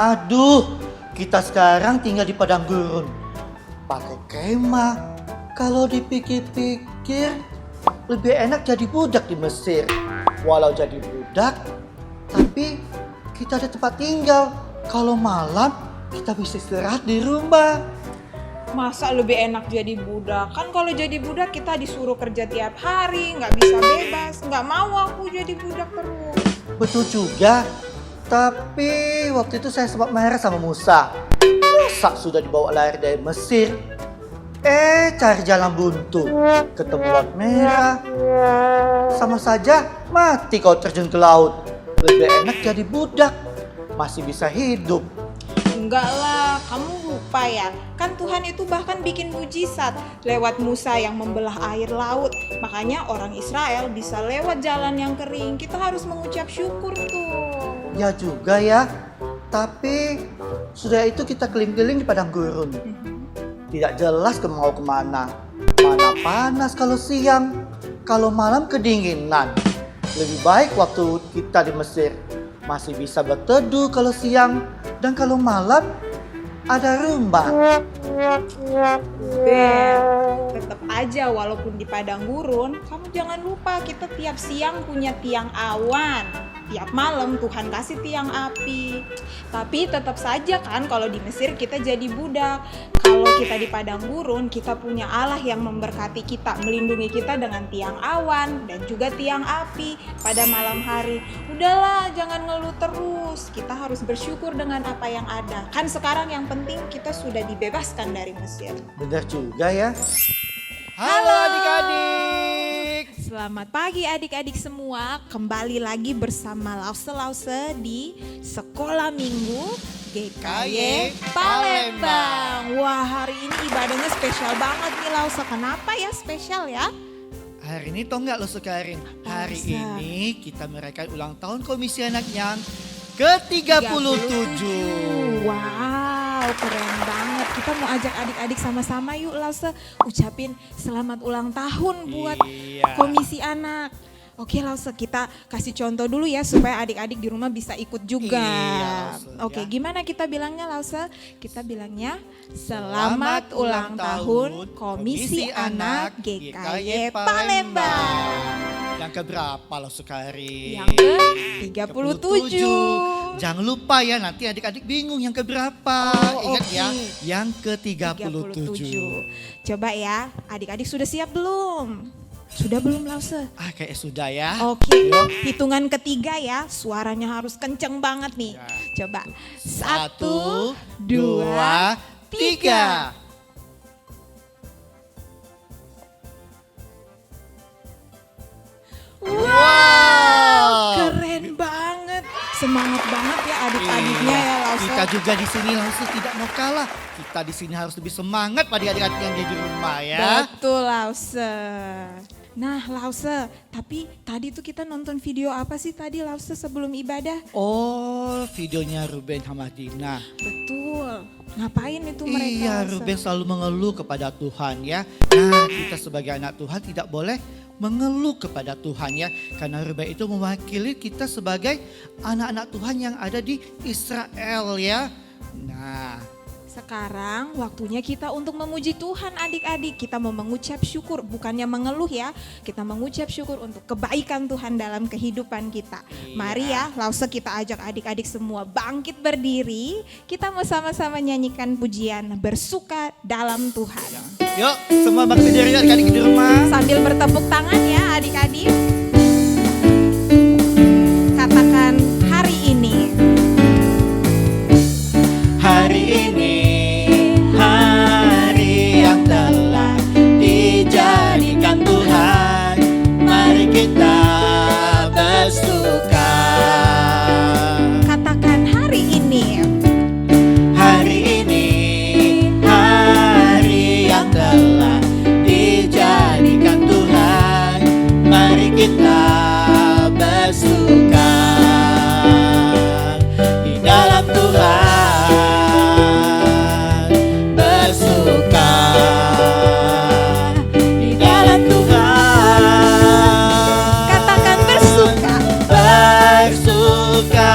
Aduh, kita sekarang tinggal di padang gurun. Pakai kemah. Kalau dipikir-pikir, lebih enak jadi budak di Mesir. Walau jadi budak, tapi kita ada tempat tinggal. Kalau malam, kita bisa istirahat di rumah. Masa lebih enak jadi budak? Kan kalau jadi budak kita disuruh kerja tiap hari, nggak bisa bebas. Nggak mau aku jadi budak terus. Betul juga, tapi waktu itu saya sempat marah sama Musa. Musa sudah dibawa lari dari Mesir. Cari jalan buntu, ketemu laut merah. Sama saja mati kau terjun ke laut. Lebih enak jadi budak, masih bisa hidup. Enggak lah, kamu lupa ya. Kan Tuhan itu bahkan bikin mujizat lewat Musa yang membelah air laut. Makanya orang Israel bisa lewat jalan yang kering. Kita harus mengucap syukur tuh. Ya juga ya, tapi sudah itu kita keliling-keliling di padang gurun. Tidak jelas mau kemana. Mana panas kalau siang, kalau malam kedinginan. Lebih baik waktu kita di Mesir. Masih bisa berteduh kalau siang, dan kalau malam ada rumah. Ben, tetap aja walaupun di padang gurun, kamu jangan lupa kita tiap siang punya tiang awan. Tiap malam Tuhan kasih tiang api. Tapi tetap saja kan kalau di Mesir kita jadi budak. Kalau kita di padang gurun, kita punya Allah yang memberkati kita, melindungi kita dengan tiang awan dan juga tiang api pada malam hari. Udahlah, jangan ngeluh terus. Kita harus bersyukur dengan apa yang ada. Kan sekarang yang penting kita sudah dibebaskan dari Mesir. Benar juga ya. Halo adik-adik. Selamat pagi adik-adik semua. Kembali lagi bersama Lause di Sekolah Minggu GKY Palembang. Wah, hari ini ibadahnya spesial banget nih Lause. Kenapa ya spesial ya? Hari ini tau nggak lo Sekarin? Hari Masa? ini kita merayakan ulang tahun Komisi Anak yang ke-37. Wow, keren banget. Kita mau ajak adik-adik sama-sama yuk Lause ucapin selamat ulang tahun buat Iya. Komisi Anak. Oke Lause, kita kasih contoh dulu ya supaya adik-adik di rumah bisa ikut juga. Iya, Lause, Oke, ya. gimana kita bilangnya Lause? Kita bilangnya selamat ulang tahun Komisi Anak GKY Palembang. Yang keberapa lo Sekarin? Yang ke-37. Jangan lupa ya, nanti adik-adik bingung yang keberapa. Oh, Ingat oke. ya, yang ke-37. Coba ya, adik-adik sudah siap belum? Sudah belum Lause? Kayak sudah ya. Oke, Yuk. hitungan ketiga ya, suaranya harus kenceng banget nih. Ya. Coba, 1, 2, 3. Wow, keren banget. Semangat banget ya adik-adiknya ya Lause. Kita juga di sini langsung tidak mau kalah. Kita di sini harus lebih semangat pada adik-adik yang di rumah ya. Betul Lause. Nah Lause, tapi tadi tuh kita nonton video apa sih tadi Lause sebelum ibadah? Oh, videonya Ruben Hamadina. Betul. Ngapain itu mereka? Iya, Lause? Ruben selalu mengeluh kepada Tuhan ya. Nah, kita sebagai anak Tuhan tidak boleh mengeluh kepada Tuhan ya. Karena Ruben itu mewakili kita sebagai anak-anak Tuhan yang ada di Israel ya. Nah, Sekarang waktunya kita untuk memuji Tuhan adik-adik. Kita mau mengucap syukur, bukannya mengeluh ya. Kita mengucap syukur untuk kebaikan Tuhan dalam kehidupan kita. Iya. Mari ya, Lause kita ajak adik-adik semua bangkit berdiri. Kita mau sama-sama nyanyikan pujian bersuka dalam Tuhan. yuk semua bangkit berdiri adik-adik di rumah. Sambil bertepuk tangan ya adik-adik. Katakan hari ini. Hari ini hari yang telah dijadikan Tuhan. Mari kita bersuka. Katakan hari ini. Hari ini hari yang telah dijadikan Tuhan. Mari kita bersuka di dalam Tuhan. Bersuka di dalam Tuhan. Katakan bersuka. Bersuka,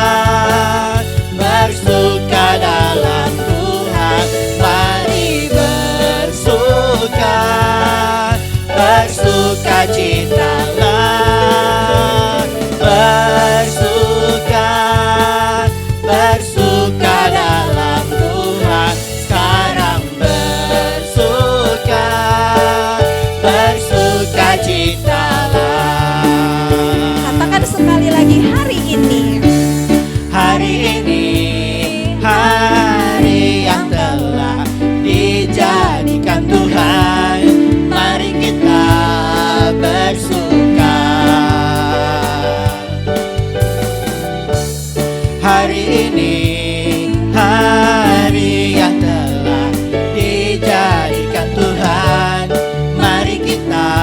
bersuka hari ini, hari yang telah dijadikan Tuhan. Mari kita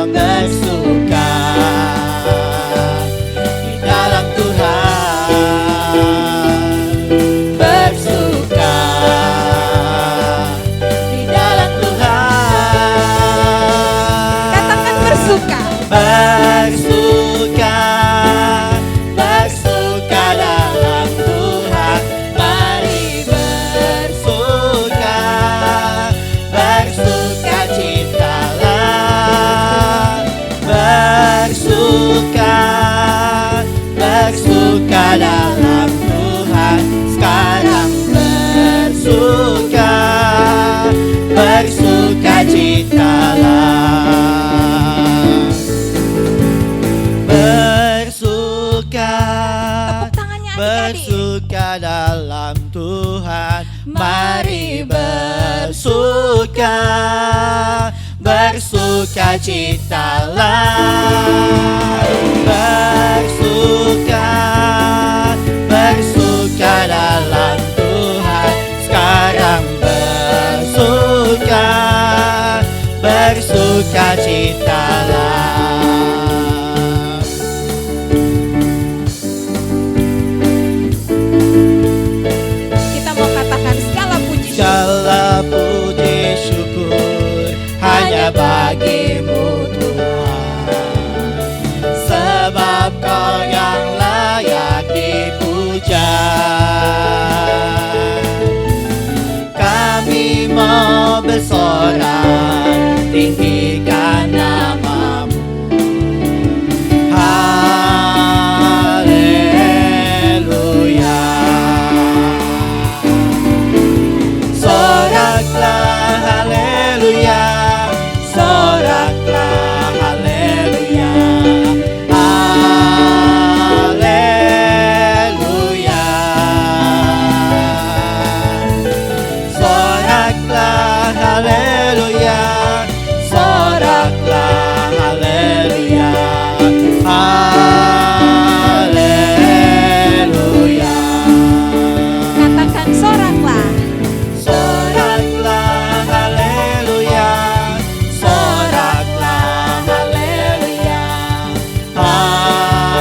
bersuka di dalam Tuhan, bersuka di dalam Tuhan. Katakan bersuka. Bersuka, bersuka dalam Tuhan. Mari bersuka, bersuka citalah. Bersuka, bersuka dalam Tuhan. Sekarang bersuka, bersuka citalah. Bersuka, Tepuk tangannya adik-adik. bersuka dalam Tuhan. Mari bersuka, bersuka citalah. Bersuka, bersuka dalam Tuhan. Sekarang bersuka, bersuka citalah. Kita mau katakan segala puji syukur Segala puji syukur hanya bagimu Tuhan, sebab Kau yang layak dipuja. Kami mau bersorak tinggikan nama-Mu. Haleluya. Soraklah haleluya, soraklah haleluya, haleluya. Soraklah haleluya, soraklah haleluya, haleluya. Katakan soraklah. Soraklah haleluya, soraklah haleluya, haleluya.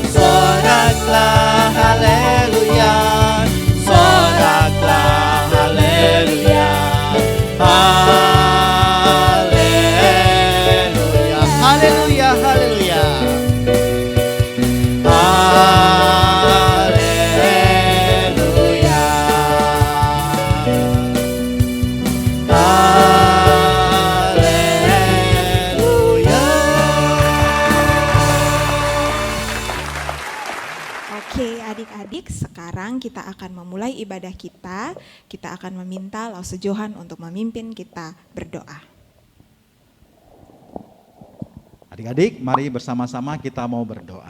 Soraklah haleluya, soraklah haleluya, haleluya. Haleluya, haleluya. Haleluya. Haleluya. Oke, adik-adik, sekarang kita akan memulai ibadah kita. Kita akan meminta Lause Johan untuk memimpin kita berdoa. Adik-adik, mari bersama-sama kita mau berdoa.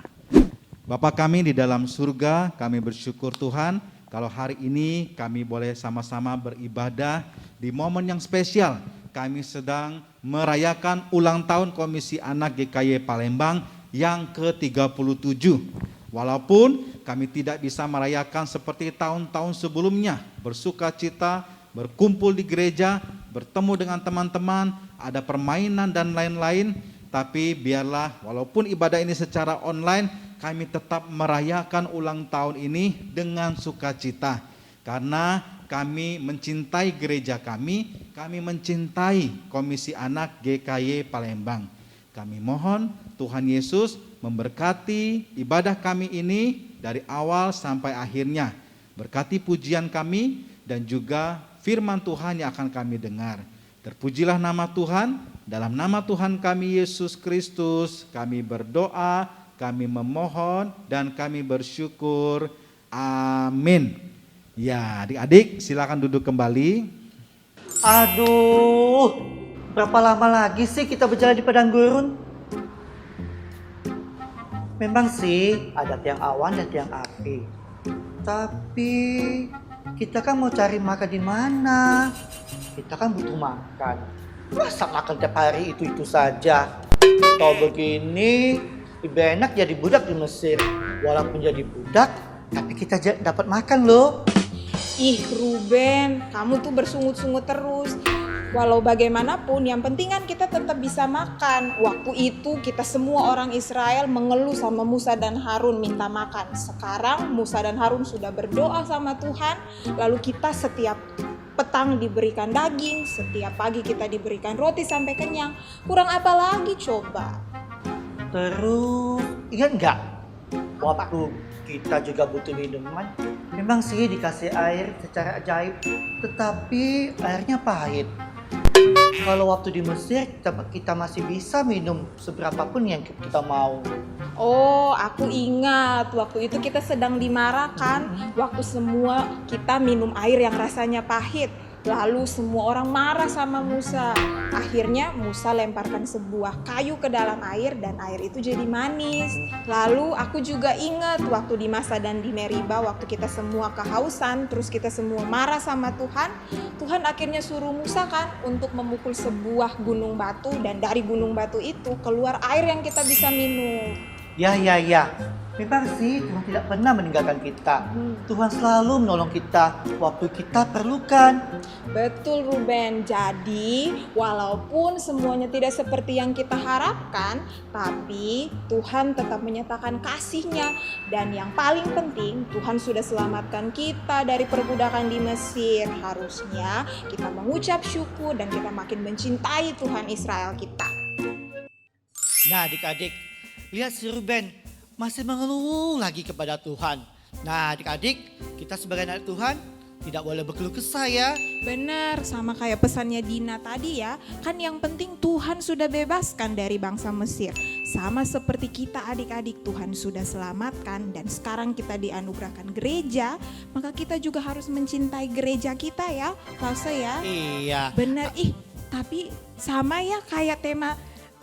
Bapa kami di dalam surga, kami bersyukur Tuhan kalau hari ini kami boleh sama-sama beribadah di momen yang spesial. Kami sedang merayakan ulang tahun Komisi Anak GKY Palembang yang ke-37. Walaupun kami tidak bisa merayakan seperti tahun-tahun sebelumnya, bersuka cita, berkumpul di gereja, bertemu dengan teman-teman, ada permainan dan lain-lain, tapi biarlah walaupun ibadah ini secara online, kami tetap merayakan ulang tahun ini dengan sukacita. Karena kami mencintai gereja kami mencintai Komisi Anak GKY Palembang. Kami mohon Tuhan Yesus memberkati ibadah kami ini dari awal sampai akhirnya. Berkati pujian kami dan juga firman Tuhan yang akan kami dengar. Terpujilah nama Tuhan, dalam nama Tuhan kami Yesus Kristus kami berdoa, kami memohon dan kami bersyukur. Amin. Ya, adik-adik silakan duduk kembali. Aduh, berapa lama lagi sih kita berjalan di padang gurun? Memang sih ada tiang awan dan tiang api. Tapi kita kan mau cari makan di mana? Kita kan butuh makan. Masa makan tiap hari itu saja? tahu begini, lebih enak jadi budak di Mesir. Walaupun jadi budak, tapi kita dapat makan loh. Ih Ruben, kamu tuh bersungut-sungut terus. Walau bagaimanapun, yang penting kan kita tetap bisa makan. Waktu itu kita semua orang Israel mengeluh sama Musa dan Harun minta makan. Sekarang Musa dan Harun sudah berdoa sama Tuhan. Lalu kita setiap petang diberikan daging, setiap pagi kita diberikan roti sampai kenyang. Kurang apa lagi coba? Terus, ingat nggak? Waktu kita juga butuh minuman, memang sih dikasih air secara ajaib, tetapi airnya pahit. Kalau waktu di Mesir kita masih bisa minum seberapapun yang kita mau. Oh, aku ingat waktu itu kita sedang dimarahkan. Waktu semua kita minum air yang rasanya pahit. Lalu semua orang marah sama Musa. Akhirnya Musa lemparkan sebuah kayu ke dalam air dan air itu jadi manis. Lalu aku juga ingat waktu di Masa dan di Meriba, waktu kita semua kehausan, terus kita semua marah sama Tuhan. Tuhan akhirnya suruh Musa kan untuk memukul sebuah gunung batu, dan dari gunung batu itu keluar air yang kita bisa minum. Ya. Memang sih Tuhan tidak pernah meninggalkan kita. Tuhan selalu menolong kita waktu kita perlukan. Betul Ruben, jadi walaupun semuanya tidak seperti yang kita harapkan, tapi Tuhan tetap menyatakan kasih-Nya. Dan yang paling penting, Tuhan sudah selamatkan kita dari perbudakan di Mesir. Harusnya kita mengucap syukur dan kita makin mencintai Tuhan Israel kita. Nah adik-adik, lihat si Ruben masih mengeluh lagi kepada Tuhan. Nah adik-adik, kita sebagai anak Tuhan tidak boleh berkeluh kesah ya. Benar, sama kayak pesannya Dina tadi ya. Kan yang penting Tuhan sudah bebaskan dari bangsa Mesir. Sama seperti kita adik-adik, Tuhan sudah selamatkan dan sekarang kita dianugerahkan gereja. Maka kita juga harus mencintai gereja kita ya, Lause ya. Iya. Benar, tapi sama ya kayak tema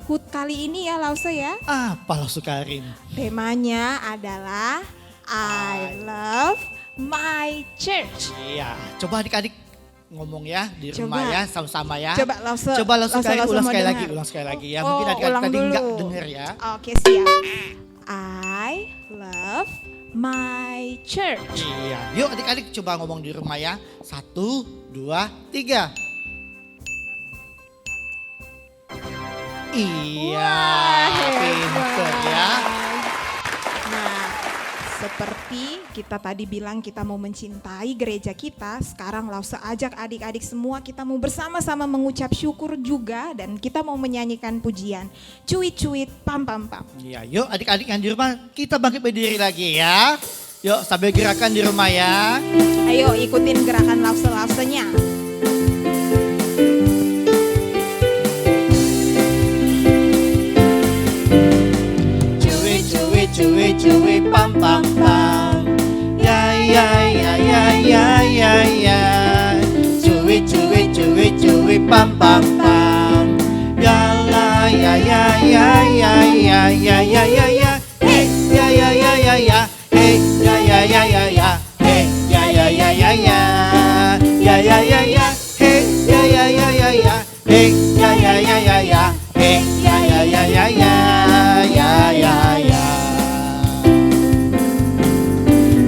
HUT kali ini ya Lause ya. Apa lo Sukarin? Temanya adalah I love my church. Iya, coba adik-adik ngomong ya di rumah Coba. ya, sama-sama ya. Coba Lause. Coba lo Sukarin ulang mau sekali dengar. lagi, ulang sekali lagi ya. Oh, Mungkin adik-adik ulang tadi dulu. nggak denger ya. Oke, siap. I love my church. Iya, yuk adik-adik coba ngomong di rumah ya. 1, 2, 3. Iya, Wah, pinter ya. Nah, seperti kita tadi bilang kita mau mencintai gereja kita, sekarang Lause ajak adik-adik semua kita mau bersama-sama mengucap syukur juga dan kita mau menyanyikan pujian. Cuit-cuit pam pam pam. Iya, yuk adik-adik yang di rumah kita bangkit berdiri lagi ya. Yuk sambil gerakan di rumah ya. Ayo ikutin gerakan Lause-Lausenya. Cuy pam pam pam. Ya. Cuy pam pam pam. Ya. Hey ya. Hey ya. Hey ya. Hey ya.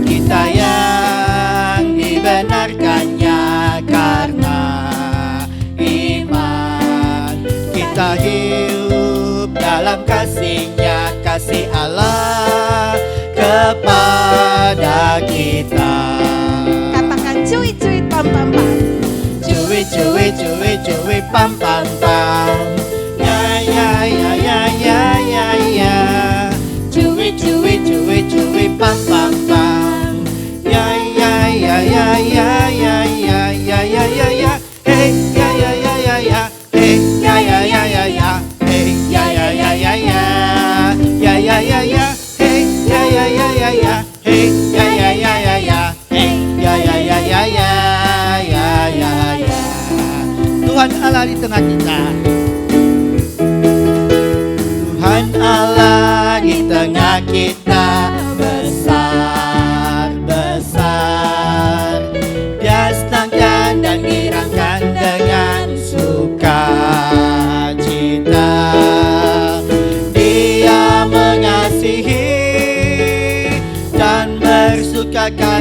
Kita yang dibenarkannya karena iman. Kita hidup dalam kasih-Nya, kasih Allah kepada kita. Katakan cuit-cuit pam pam pam. Cuy pam pam pam. Ya. Cuy pam pam pam. Ya. Hey ya. Hey ya. Hey ya. Tuhan Allah di tengah kita. Tuhan Allah di tengah kita besar. Dia senangkan dan girangkan dengan sukacita.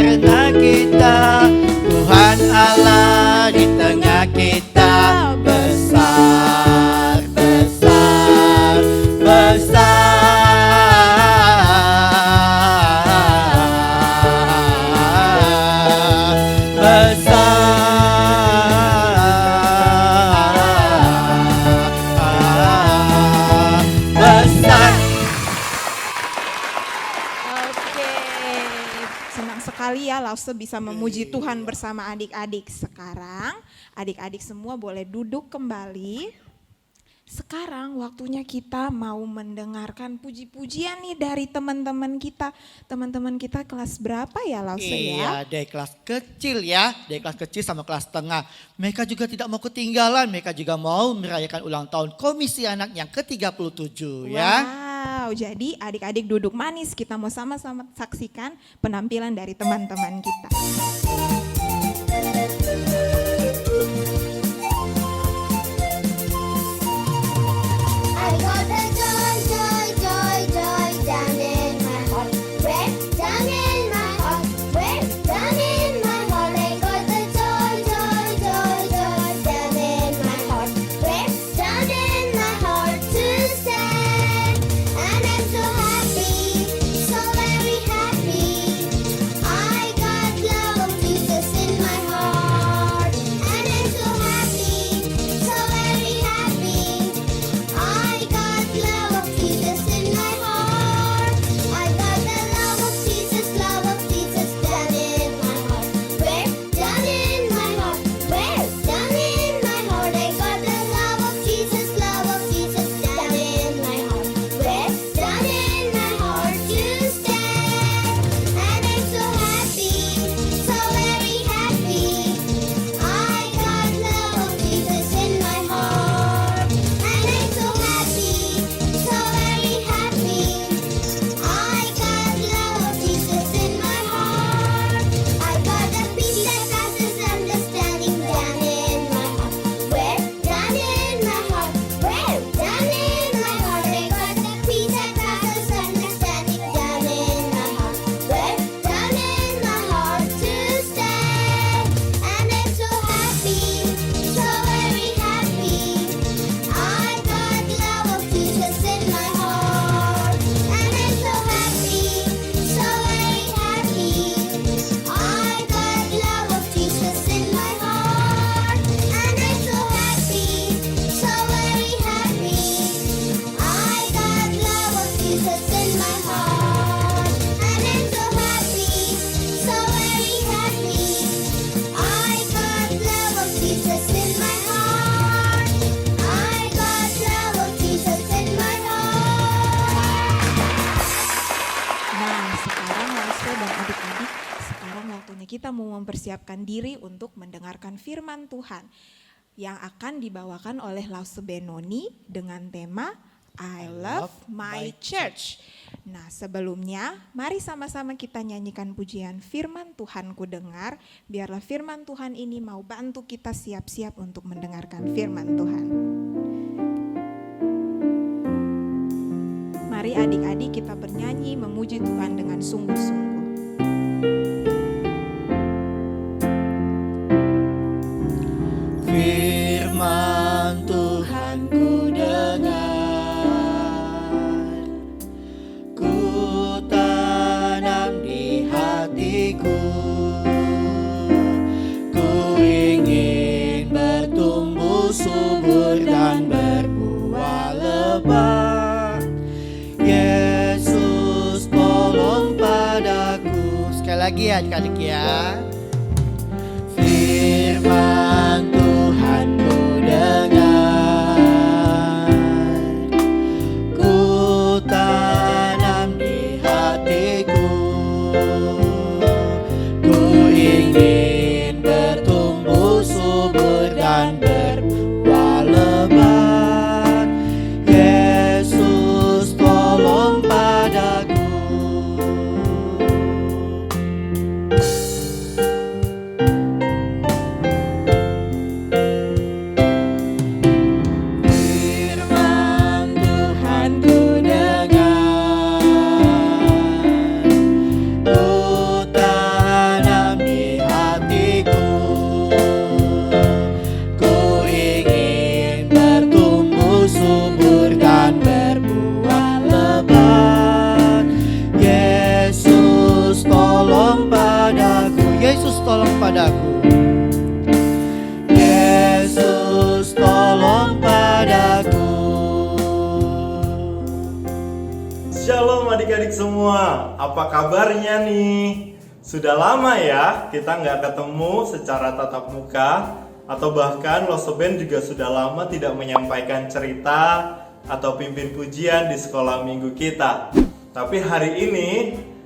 karena kita Tuhan Allah di tengah kita besar, besar, besar, besar. Oke, senang sekali ya Lause bisa memuji Tuhan bersama adik-adik. Sekarang adik-adik semua boleh duduk kembali. Sekarang waktunya kita mau mendengarkan puji-pujian nih dari teman-teman kita. Teman-teman kita kelas berapa ya Lause ya? Iya, dari kelas kecil ya, dari kelas kecil sama kelas tengah. Mereka juga tidak mau ketinggalan, mereka juga mau merayakan ulang tahun Komisi Anak yang ke-37 ya. Wow, jadi adik-adik duduk manis, kita mau sama-sama saksikan penampilan dari teman-teman kita. I got the joy, joy, joy, joy down in my heart. Where? Down in my heart. Where? Down in my heart. I got the joy, joy, joy, joy down in my heart. Where? Down in my heart to stay. And I'm so happy, so very happy. I got love of Jesus in my heart. And I'm so happy, so very happy. I got love of Jesus in my heart. I got the love of Jesus down in my heart. Where? Down in my heart. Where? Down in my heart. I got the love of Jesus down in my heart. Where? Down in my heart to stay. And I'm so happy, so very happy. I got love of Jesus in my heart. And I'm so happy, so very happy. I got love of Jesus in my heart. I got the peace that passes understanding down in my heart. Where? Down in my heart. Where? Down in my heart. I got the peace that passes understanding down in my heart. Where? Down in my heart to stay. And I'm so happy, so very happy. I got love of Jesus in my heart. And I'm so happy, so very happy. I got love of Jesus in my heart. And I'm so happy, so very happy. I got love of Jesus in my heart. And I'm so happy, so very happy. I got love of Jesus in my heart. I got love of Jesus in my heart. Nah, sekarang Lause dan adik-adik, sekarang waktunya kita mau mempersiapkan diri untuk mendengarkan firman Tuhan yang akan dibawakan oleh Lause Benoni dengan tema I Love My Church. Nah, sebelumnya mari sama-sama kita nyanyikan pujian firman Tuhan ku dengar. Biarlah firman Tuhan ini mau bantu kita siap-siap untuk mendengarkan firman Tuhan. Mari adik-adik kita bernyanyi memuji Tuhan dengan sungguh-sungguh. Firman Tuhan ku dengar, ku tanam di hatiku, ku ingin bertumbuh subur dan berbuah lebat. Yesus tolong padaku. Sekali lagi ya adik-adik ya. Firman Tuhan ku dengar, ku tanam di hatiku, ku ingin bertumbuh subur dan berbuah lebat. Yesus tolong padaku. adik-adik semua, apa kabarnya nih? Sudah lama ya kita nggak ketemu secara tatap muka, atau bahkan Losoben juga sudah lama tidak menyampaikan cerita atau pimpin pujian di sekolah minggu kita. Tapi hari ini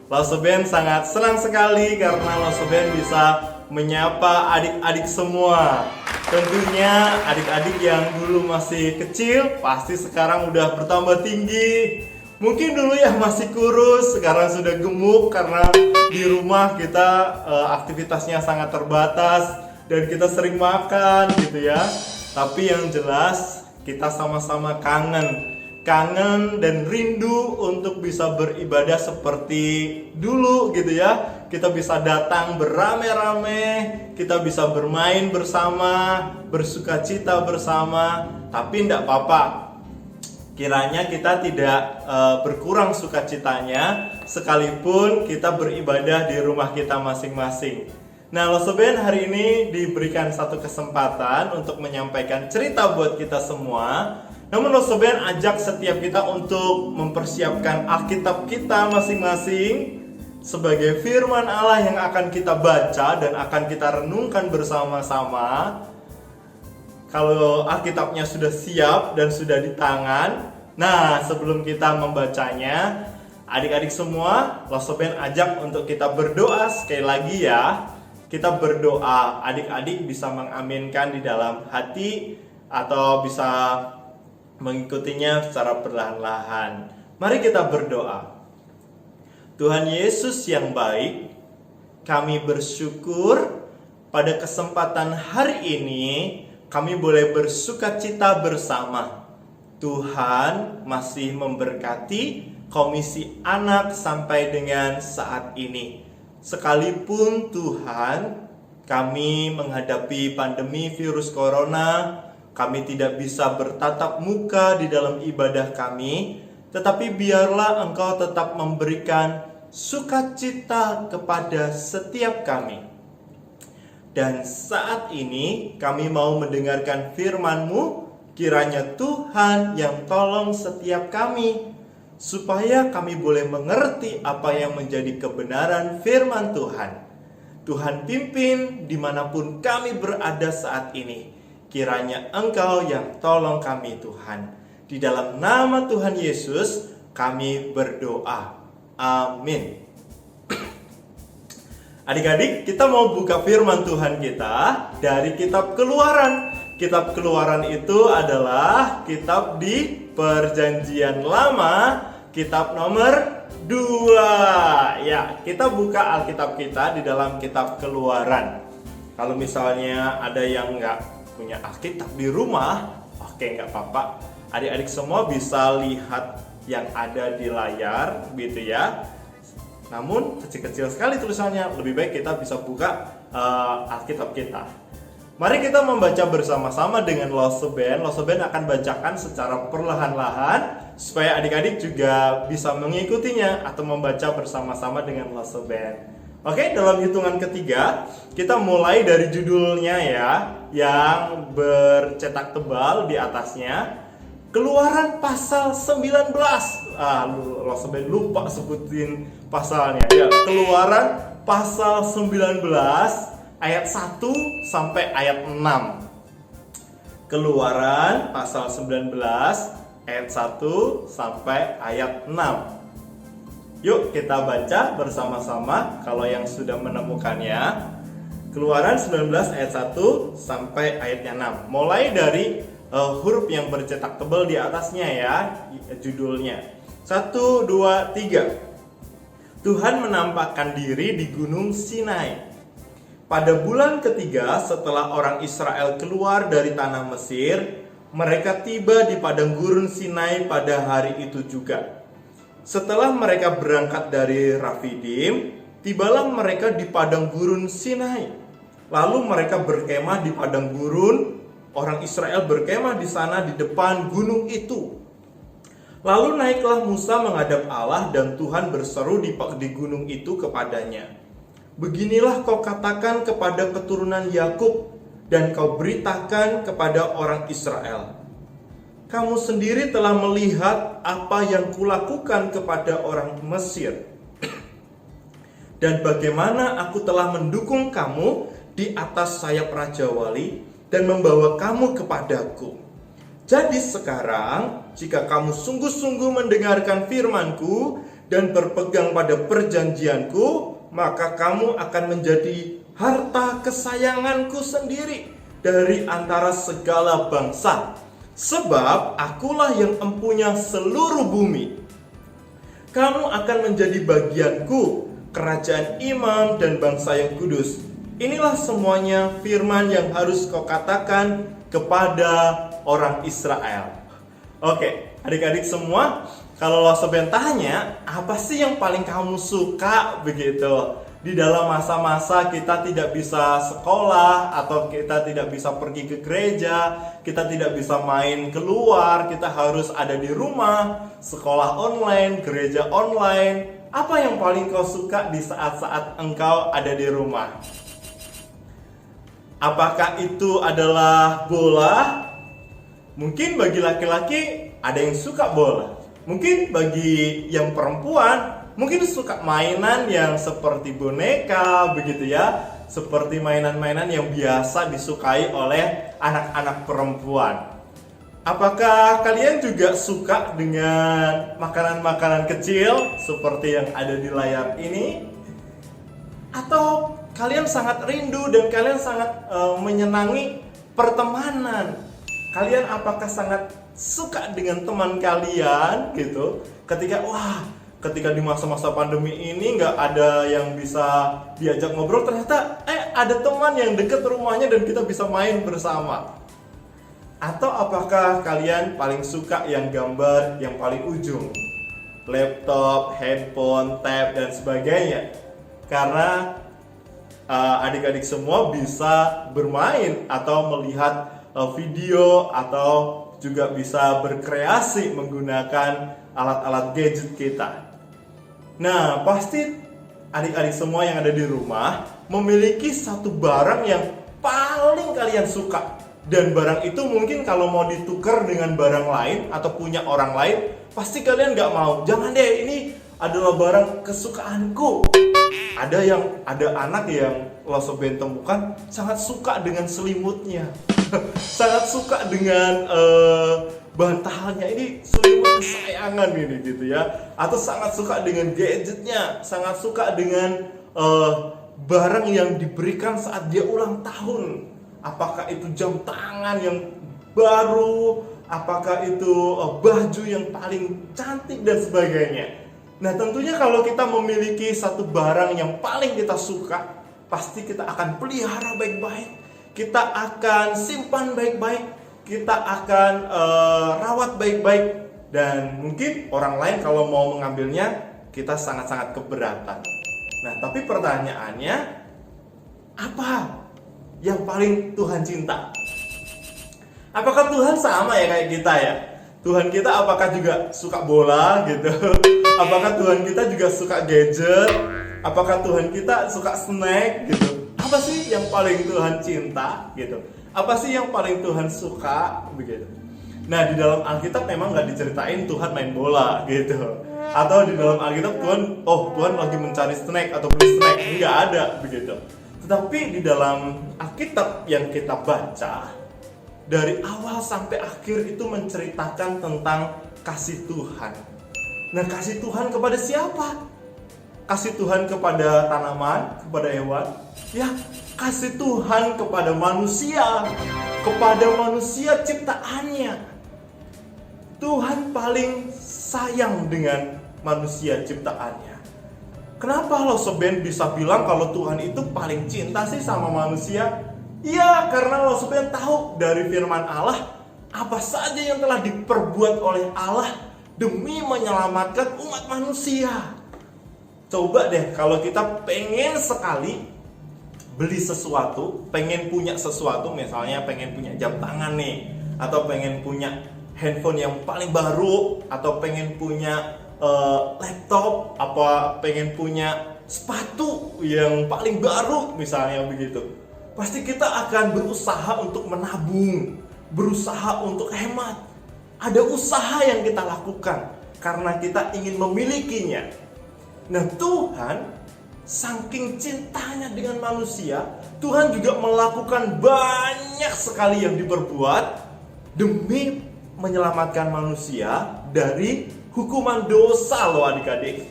Losoben sangat senang sekali karena Losoben bisa menyapa adik-adik semua. Tentunya adik-adik yang dulu masih kecil pasti sekarang udah bertambah tinggi. Mungkin dulu ya masih kurus, sekarang sudah gemuk karena di rumah kita aktivitasnya sangat terbatas dan kita sering makan gitu ya. Tapi yang jelas kita sama-sama kangen dan rindu untuk bisa beribadah seperti dulu gitu ya. Kita bisa datang beramai-ramai, kita bisa bermain bersama, bersukacita bersama. Tapi tidak apa-apa, kiranya kita tidak berkurang sukacitanya sekalipun kita beribadah di rumah kita masing-masing. Nah, Losoben hari ini diberikan satu kesempatan untuk menyampaikan cerita buat kita semua. Namun Losoben ajak setiap kita untuk mempersiapkan Alkitab kita masing-masing sebagai firman Allah yang akan kita baca dan akan kita renungkan bersama-sama. Kalau Alkitabnya sudah siap dan sudah di tangan, nah sebelum kita membacanya, adik-adik semua, Losoben ajak untuk kita berdoa sekali lagi ya. Kita berdoa, adik-adik bisa mengaminkan di dalam hati atau bisa mengikutinya secara perlahan-lahan. Mari kita berdoa. Tuhan Yesus yang baik, kami bersyukur pada kesempatan hari ini kami boleh bersukacita bersama. Tuhan masih memberkati Komisi Anak sampai dengan saat ini. Sekalipun Tuhan, kami menghadapi pandemi virus corona, kami tidak bisa bertatap muka di dalam ibadah kami, tetapi biarlah Engkau tetap memberikan sukacita kepada setiap kami. Dan saat ini kami mau mendengarkan firman-Mu, kiranya Tuhan yang tolong setiap kami, supaya kami boleh mengerti apa yang menjadi kebenaran firman Tuhan. Tuhan pimpin dimanapun kami berada saat ini. Kiranya Engkau yang tolong kami Tuhan. Di dalam nama Tuhan Yesus kami berdoa. Amin. Adik-adik, kita mau buka firman Tuhan kita dari kitab Keluaran. Kitab Keluaran itu adalah kitab di Perjanjian Lama, kitab nomor 2. Ya, kita buka Alkitab kita di dalam kitab Keluaran. Kalau misalnya ada yang nggak punya Alkitab di rumah, oke, nggak apa-apa. Adik-adik semua bisa lihat yang ada di layar, gitu ya. Namun kecil-kecil sekali tulisannya, lebih baik kita bisa buka Alkitab kita. Mari kita membaca bersama-sama dengan Losoben. Losoben akan bacakan secara perlahan-lahan supaya adik-adik juga bisa mengikutinya atau membaca bersama-sama dengan Losoben. Oke, dalam hitungan ketiga kita mulai dari judulnya ya, yang bercetak tebal di atasnya. Keluaran pasal 19. Losoben lupa sebutin pasalnya. Ya, Keluaran pasal 19 ayat 1 sampai ayat 6. Keluaran pasal 19 ayat 1 sampai ayat 6. Yuk kita baca bersama-sama kalau yang sudah menemukannya. Keluaran 19 ayat 1 sampai ayatnya 6. Mulai dari huruf yang bercetak tebal di atasnya ya, judulnya. 1, 2, 3. Tuhan menampakkan diri di Gunung Sinai. Pada bulan ketiga setelah orang Israel keluar dari tanah Mesir, mereka tiba di padang gurun Sinai pada hari itu juga. Setelah mereka berangkat dari Rafidim, tibalah mereka di padang gurun Sinai. Lalu mereka berkemah di padang gurun. Orang Israel berkemah di sana di depan gunung itu. Lalu naiklah Musa menghadap Allah dan Tuhan berseru di gunung itu kepadanya. Beginilah kau katakan kepada keturunan Yakub dan kau beritakan kepada orang Israel. kamu sendiri telah melihat apa yang kulakukan kepada orang Mesir, dan bagaimana aku telah mendukung kamu di atas sayap Raja Wali dan membawa kamu kepadaku. Jadi sekarang, jika kamu sungguh-sungguh mendengarkan firman-Ku dan berpegang pada perjanjian-Ku, maka kamu akan menjadi harta kesayangan-Ku sendiri dari antara segala bangsa. Sebab akulah yang empunya seluruh bumi. Kamu akan menjadi bagianku, kerajaan imam dan bangsa yang kudus. Inilah semuanya firman yang harus kau katakan kepada orang Israel. Oke, adik-adik semua, kalau lo seben tanya, apa sih yang paling kamu suka begitu? Di dalam masa-masa kita tidak bisa sekolah, atau kita tidak bisa pergi ke gereja, kita tidak bisa main keluar, kita harus ada di rumah, sekolah online, gereja online. Apa yang paling kau suka di saat-saat engkau ada di rumah? Apakah itu adalah bola? Mungkin bagi laki-laki ada yang suka bola. Mungkin bagi yang perempuan mungkin suka mainan yang seperti boneka begitu ya, seperti mainan-mainan yang biasa disukai oleh anak-anak perempuan. Apakah kalian juga suka dengan makanan-makanan kecil seperti yang ada di layar ini? Atau kalian sangat rindu dan kalian sangat menyenangi pertemanan? Kalian apakah sangat suka dengan teman kalian gitu? Ketika di masa-masa pandemi ini nggak ada yang bisa diajak ngobrol, ternyata ada teman yang dekat rumahnya dan kita bisa main bersama. Atau apakah kalian paling suka yang gambar yang paling ujung? Laptop, handphone, tab, dan sebagainya. Karena adik-adik semua bisa bermain atau melihat video atau juga bisa berkreasi menggunakan alat-alat gadget kita. Nah, pasti adik-adik semua yang ada di rumah memiliki satu barang yang paling kalian suka. Dan barang itu mungkin kalau mau ditukar dengan barang lain atau punya orang lain, pasti kalian gak mau. Jangan deh, ini adalah barang kesukaanku. Ada anak yang lo seben temukan sangat suka dengan selimutnya. Sangat suka dengan bantalnya, ini selimut kesayangan ini gitu ya. Atau sangat suka dengan gadgetnya, sangat suka dengan barang yang diberikan saat dia ulang tahun. Apakah itu jam tangan yang baru, apakah itu baju yang paling cantik dan sebagainya. Nah, tentunya kalau kita memiliki satu barang yang paling kita suka, pasti kita akan pelihara baik-baik, kita akan simpan baik-baik, kita akan rawat baik-baik, dan mungkin orang lain kalau mau mengambilnya, kita sangat-sangat keberatan. Nah, tapi pertanyaannya, apa yang paling Tuhan cinta? Apakah Tuhan sama ya kayak kita ya? Tuhan kita apakah juga suka bola gitu? Apakah Tuhan kita juga suka gadget? Apakah Tuhan kita suka snack gitu? Apa sih yang paling Tuhan cinta gitu? Apa sih yang paling Tuhan suka begitu? Nah, di dalam Alkitab memang nggak diceritain Tuhan main bola gitu. Atau di dalam Alkitab Tuhan lagi mencari snack atau beli snack, nggak ada begitu. Tetapi di dalam Alkitab yang kita baca, dari awal sampai akhir itu menceritakan tentang kasih Tuhan. Nah, kasih Tuhan kepada siapa? Kasih Tuhan kepada tanaman, kepada hewan? Ya, kasih Tuhan kepada manusia ciptaannya. Tuhan paling sayang dengan manusia ciptaannya. Kenapa lo seben bisa bilang kalau Tuhan itu paling cinta sih sama manusia? Ya, karena lo seben tahu dari firman Allah apa saja yang telah diperbuat oleh Allah demi menyelamatkan umat manusia. Coba deh kalau kita pengen sekali beli sesuatu, pengen punya sesuatu, misalnya pengen punya jam tangan nih, atau pengen punya handphone yang paling baru, atau pengen punya laptop, apa pengen punya sepatu yang paling baru misalnya begitu. Pasti kita akan berusaha untuk menabung, berusaha untuk hemat. ada usaha yang kita lakukan karena kita ingin memilikinya. Nah, Tuhan saking cintanya dengan manusia, Tuhan juga melakukan banyak sekali yang diperbuat demi menyelamatkan manusia dari hukuman dosa loh adik-adik.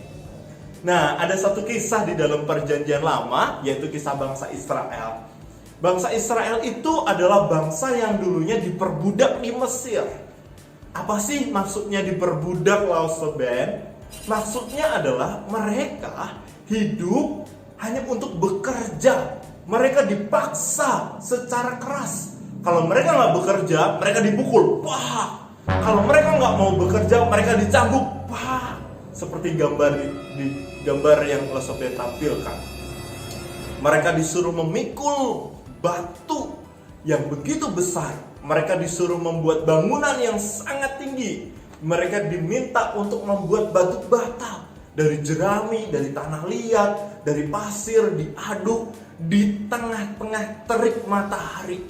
Nah, ada satu kisah di dalam Perjanjian Lama, yaitu kisah bangsa Israel. Bangsa Israel itu adalah bangsa yang dulunya diperbudak di Mesir. Apa sih maksudnya diperbudak, Lausoben? Maksudnya adalah mereka hidup hanya untuk bekerja. Mereka dipaksa secara keras. Kalau mereka nggak bekerja, mereka dipukul. Wah! Kalau mereka nggak mau bekerja, mereka dicambuk. Wah! Seperti gambar di gambar yang Lausoben tampilkan. Mereka disuruh memikul batu yang begitu besar. Mereka disuruh membuat bangunan yang sangat tinggi. Mereka diminta untuk membuat batu bata dari jerami, dari tanah liat, dari pasir, diaduk di tengah-tengah terik matahari.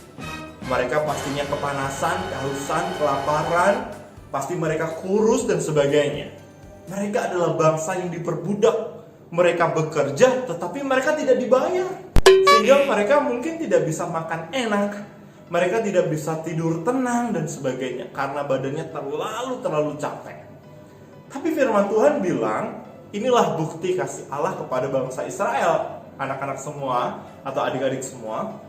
Mereka pastinya kepanasan, kehausan, kelaparan, pasti mereka kurus dan sebagainya. Mereka adalah bangsa yang diperbudak. Mereka bekerja tetapi mereka tidak dibayar. Sehingga mereka mungkin tidak bisa makan enak, mereka tidak bisa tidur tenang dan sebagainya karena badannya terlalu capek. Tapi firman Tuhan bilang, inilah bukti kasih Allah kepada bangsa Israel, anak-anak semua atau adik-adik semua.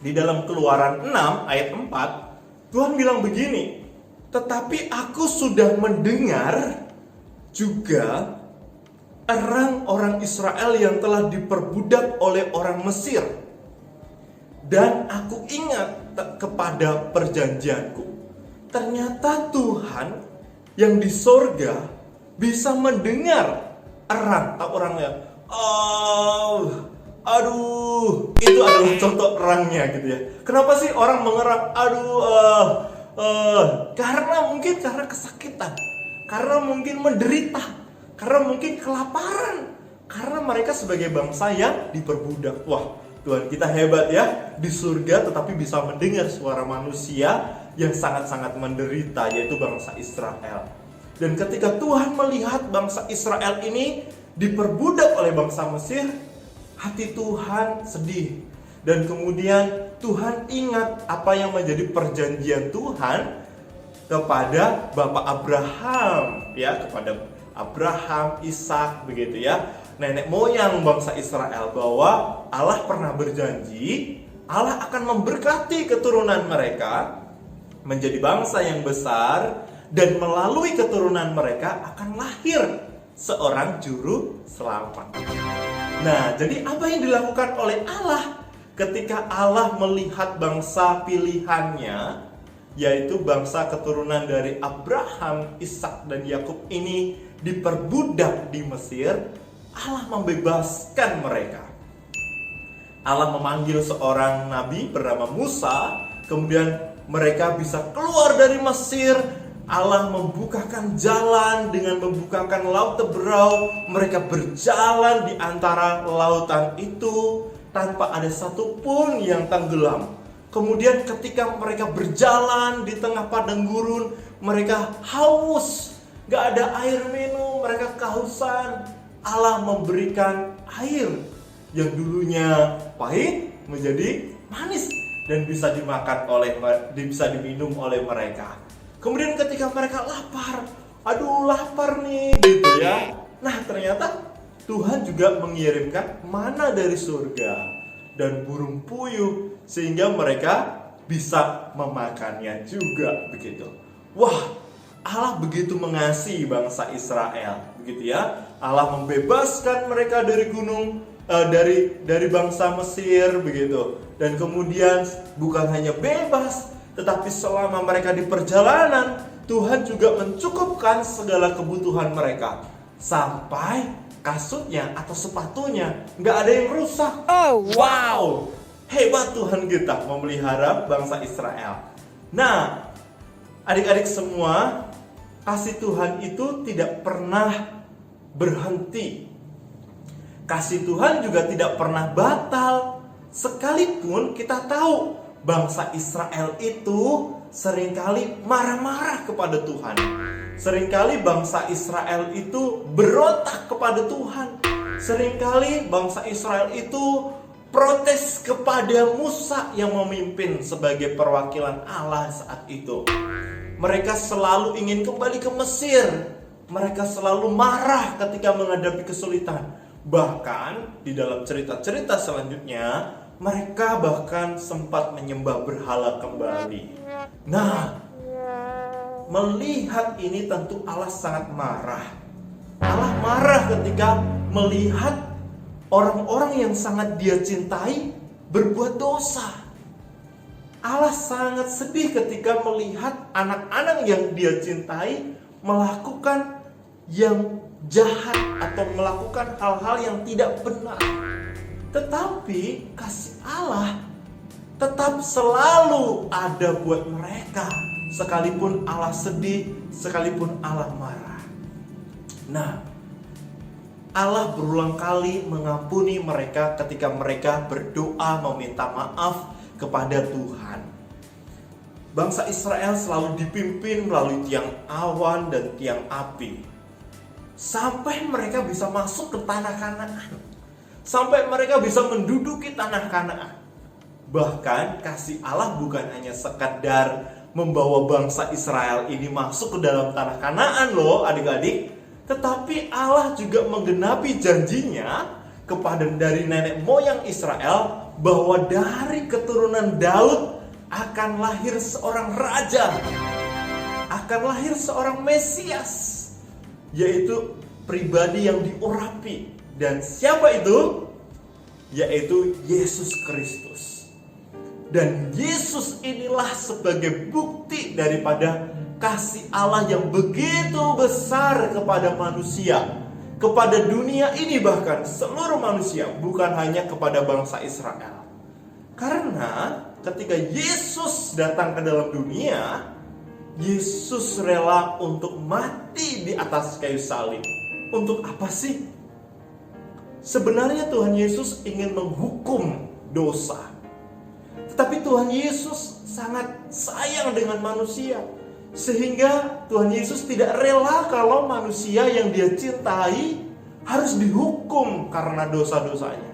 Di dalam Keluaran 6 ayat 4, Tuhan bilang begini, tetapi aku sudah mendengar juga orang Israel yang telah diperbudak oleh orang Mesir. Dan aku ingat kepada perjanjianku. Ternyata Tuhan yang di sorga bisa mendengar erang. Tahu orangnya? Aduh, itu adalah contoh erangnya gitu ya. Kenapa sih orang mengerang? Karena mungkin karena kesakitan, karena mungkin menderita, karena mungkin kelaparan, karena mereka sebagai bangsa yang diperbudak. Wah, Tuhan kita hebat ya, di surga tetapi bisa mendengar suara manusia yang sangat-sangat menderita, yaitu bangsa Israel. Dan ketika Tuhan melihat bangsa Israel ini diperbudak oleh bangsa Mesir, hati Tuhan sedih. Dan kemudian Tuhan ingat apa yang menjadi perjanjian Tuhan kepada Bapak Abraham, ya, kepada Abraham, Ishak, begitu ya, nenek moyang bangsa Israel, bahwa Allah pernah berjanji Allah akan memberkati keturunan mereka menjadi bangsa yang besar, dan melalui keturunan mereka akan lahir seorang juru selamat. Nah, jadi apa yang dilakukan oleh Allah ketika Allah melihat bangsa pilihannya, yaitu bangsa keturunan dari Abraham, Ishak, dan Yakub ini diperbudak di Mesir, Allah membebaskan mereka. Allah memanggil seorang nabi bernama Musa, kemudian mereka bisa keluar dari Mesir. Allah membukakan jalan dengan membukakan laut Teberau. Mereka berjalan di antara lautan itu tanpa ada satupun yang tenggelam. Kemudian ketika mereka berjalan di tengah padang gurun, mereka haus, gak ada air minum, mereka kehausan. Allah memberikan air yang dulunya pahit menjadi manis dan bisa bisa diminum oleh mereka. Kemudian ketika mereka lapar, aduh lapar nih gitu ya. Nah, ternyata Tuhan juga mengirimkan mana dari surga dan burung puyuh sehingga mereka bisa memakannya juga begitu. Wah, Allah begitu mengasihi bangsa Israel, begitu ya. Allah membebaskan mereka dari gunung, dari bangsa Mesir, begitu. Dan kemudian bukan hanya bebas, tetapi selama mereka di perjalanan, Tuhan juga mencukupkan segala kebutuhan mereka. Sampai kasutnya atau sepatunya nggak ada yang rusak. Oh, wow! Hebat Tuhan kita memelihara bangsa Israel. Nah, adik-adik semua, kasih Tuhan itu tidak pernah berhenti. Kasih Tuhan juga tidak pernah batal. Sekalipun kita tahu bangsa Israel itu seringkali marah-marah kepada Tuhan. Seringkali bangsa Israel itu berontak kepada Tuhan. Seringkali bangsa Israel itu protes kepada Musa yang memimpin sebagai perwakilan Allah saat itu. Mereka selalu ingin kembali ke Mesir. Mereka selalu marah ketika menghadapi kesulitan. Bahkan di dalam cerita-cerita selanjutnya, mereka bahkan sempat menyembah berhala kembali. Nah, melihat ini tentu Allah sangat marah. Allah marah ketika melihat orang-orang yang sangat Dia cintai berbuat dosa. Allah sangat sedih ketika melihat anak-anak yang Dia cintai melakukan yang jahat atau melakukan hal-hal yang tidak benar. Tetapi kasih Allah tetap selalu ada buat mereka, sekalipun Allah sedih, sekalipun Allah marah. Nah, Allah berulang kali mengampuni mereka ketika mereka berdoa meminta maaf kepada Tuhan. Bangsa Israel selalu dipimpin melalui tiang awan dan tiang api, sampai mereka bisa masuk ke tanah Kanaan, sampai mereka bisa menduduki tanah Kanaan. Bahkan kasih Allah bukan hanya sekadar membawa bangsa Israel ini masuk ke dalam tanah Kanaan loh adik-adik, tetapi Allah juga menggenapi janjinya kepada dari nenek moyang Israel bahwa dari keturunan Daud akan lahir seorang raja, akan lahir seorang Mesias, yaitu pribadi yang diurapi. Dan siapa itu? Yaitu Yesus Kristus. Dan Yesus inilah sebagai bukti daripada kasih Allah yang begitu besar kepada manusia, kepada dunia ini, bahkan seluruh manusia, bukan hanya kepada bangsa Israel. Karena ketika Yesus datang ke dalam dunia, Yesus rela untuk mati di atas kayu salib. Untuk apa sih? Sebenarnya Tuhan Yesus ingin menghukum dosa. Tetapi Tuhan Yesus sangat sayang dengan manusia, sehingga Tuhan Yesus tidak rela kalau manusia yang Dia cintai harus dihukum karena dosa-dosanya.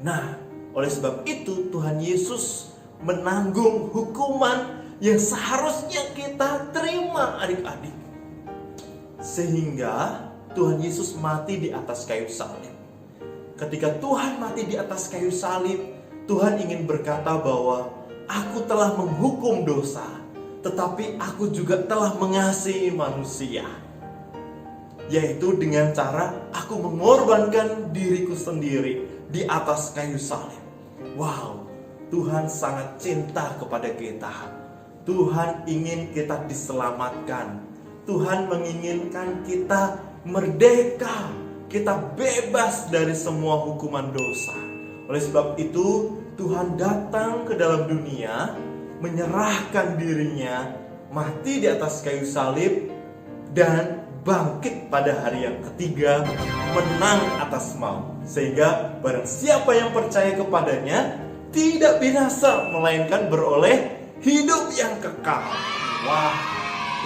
Nah, oleh sebab itu Tuhan Yesus menanggung hukuman yang seharusnya kita terima adik-adik. Sehingga Tuhan Yesus mati di atas kayu salib. Ketika Tuhan mati di atas kayu salib, Tuhan ingin berkata bahwa aku telah menghukum dosa, tetapi aku juga telah mengasihi manusia. Yaitu dengan cara aku mengorbankan diriku sendiri di atas kayu salib. Wow, Tuhan sangat cinta kepada kita. Tuhan ingin kita diselamatkan. Tuhan menginginkan kita merdeka, kita bebas dari semua hukuman dosa. Oleh sebab itu, Tuhan datang ke dalam dunia, menyerahkan dirinya, mati di atas kayu salib, dan bangkit pada hari yang ketiga, menang atas maut. Sehingga barang siapa yang percaya kepadanya tidak binasa, melainkan beroleh hidup yang kekal. Wah,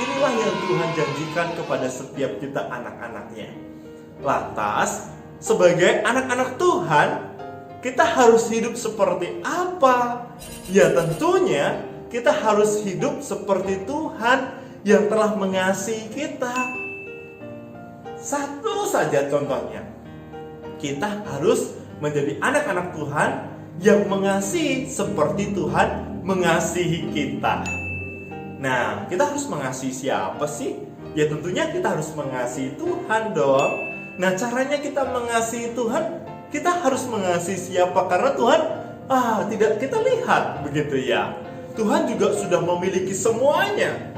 inilah yang Tuhan janjikan kepada setiap kita anak-anaknya. Lantas, sebagai anak-anak Tuhan, kita harus hidup seperti apa? Ya tentunya kita harus hidup seperti Tuhan yang telah mengasihi kita. Satu saja contohnya, kita harus menjadi anak-anak Tuhan yang mengasihi seperti Tuhan mengasihi kita. Nah, kita harus mengasihi siapa sih? Ya tentunya kita harus mengasihi Tuhan dong. Nah, caranya kita mengasihi Tuhan, kita harus mengasihi siapa? Karena Tuhan tidak kita lihat, begitu ya. Tuhan juga sudah memiliki semuanya.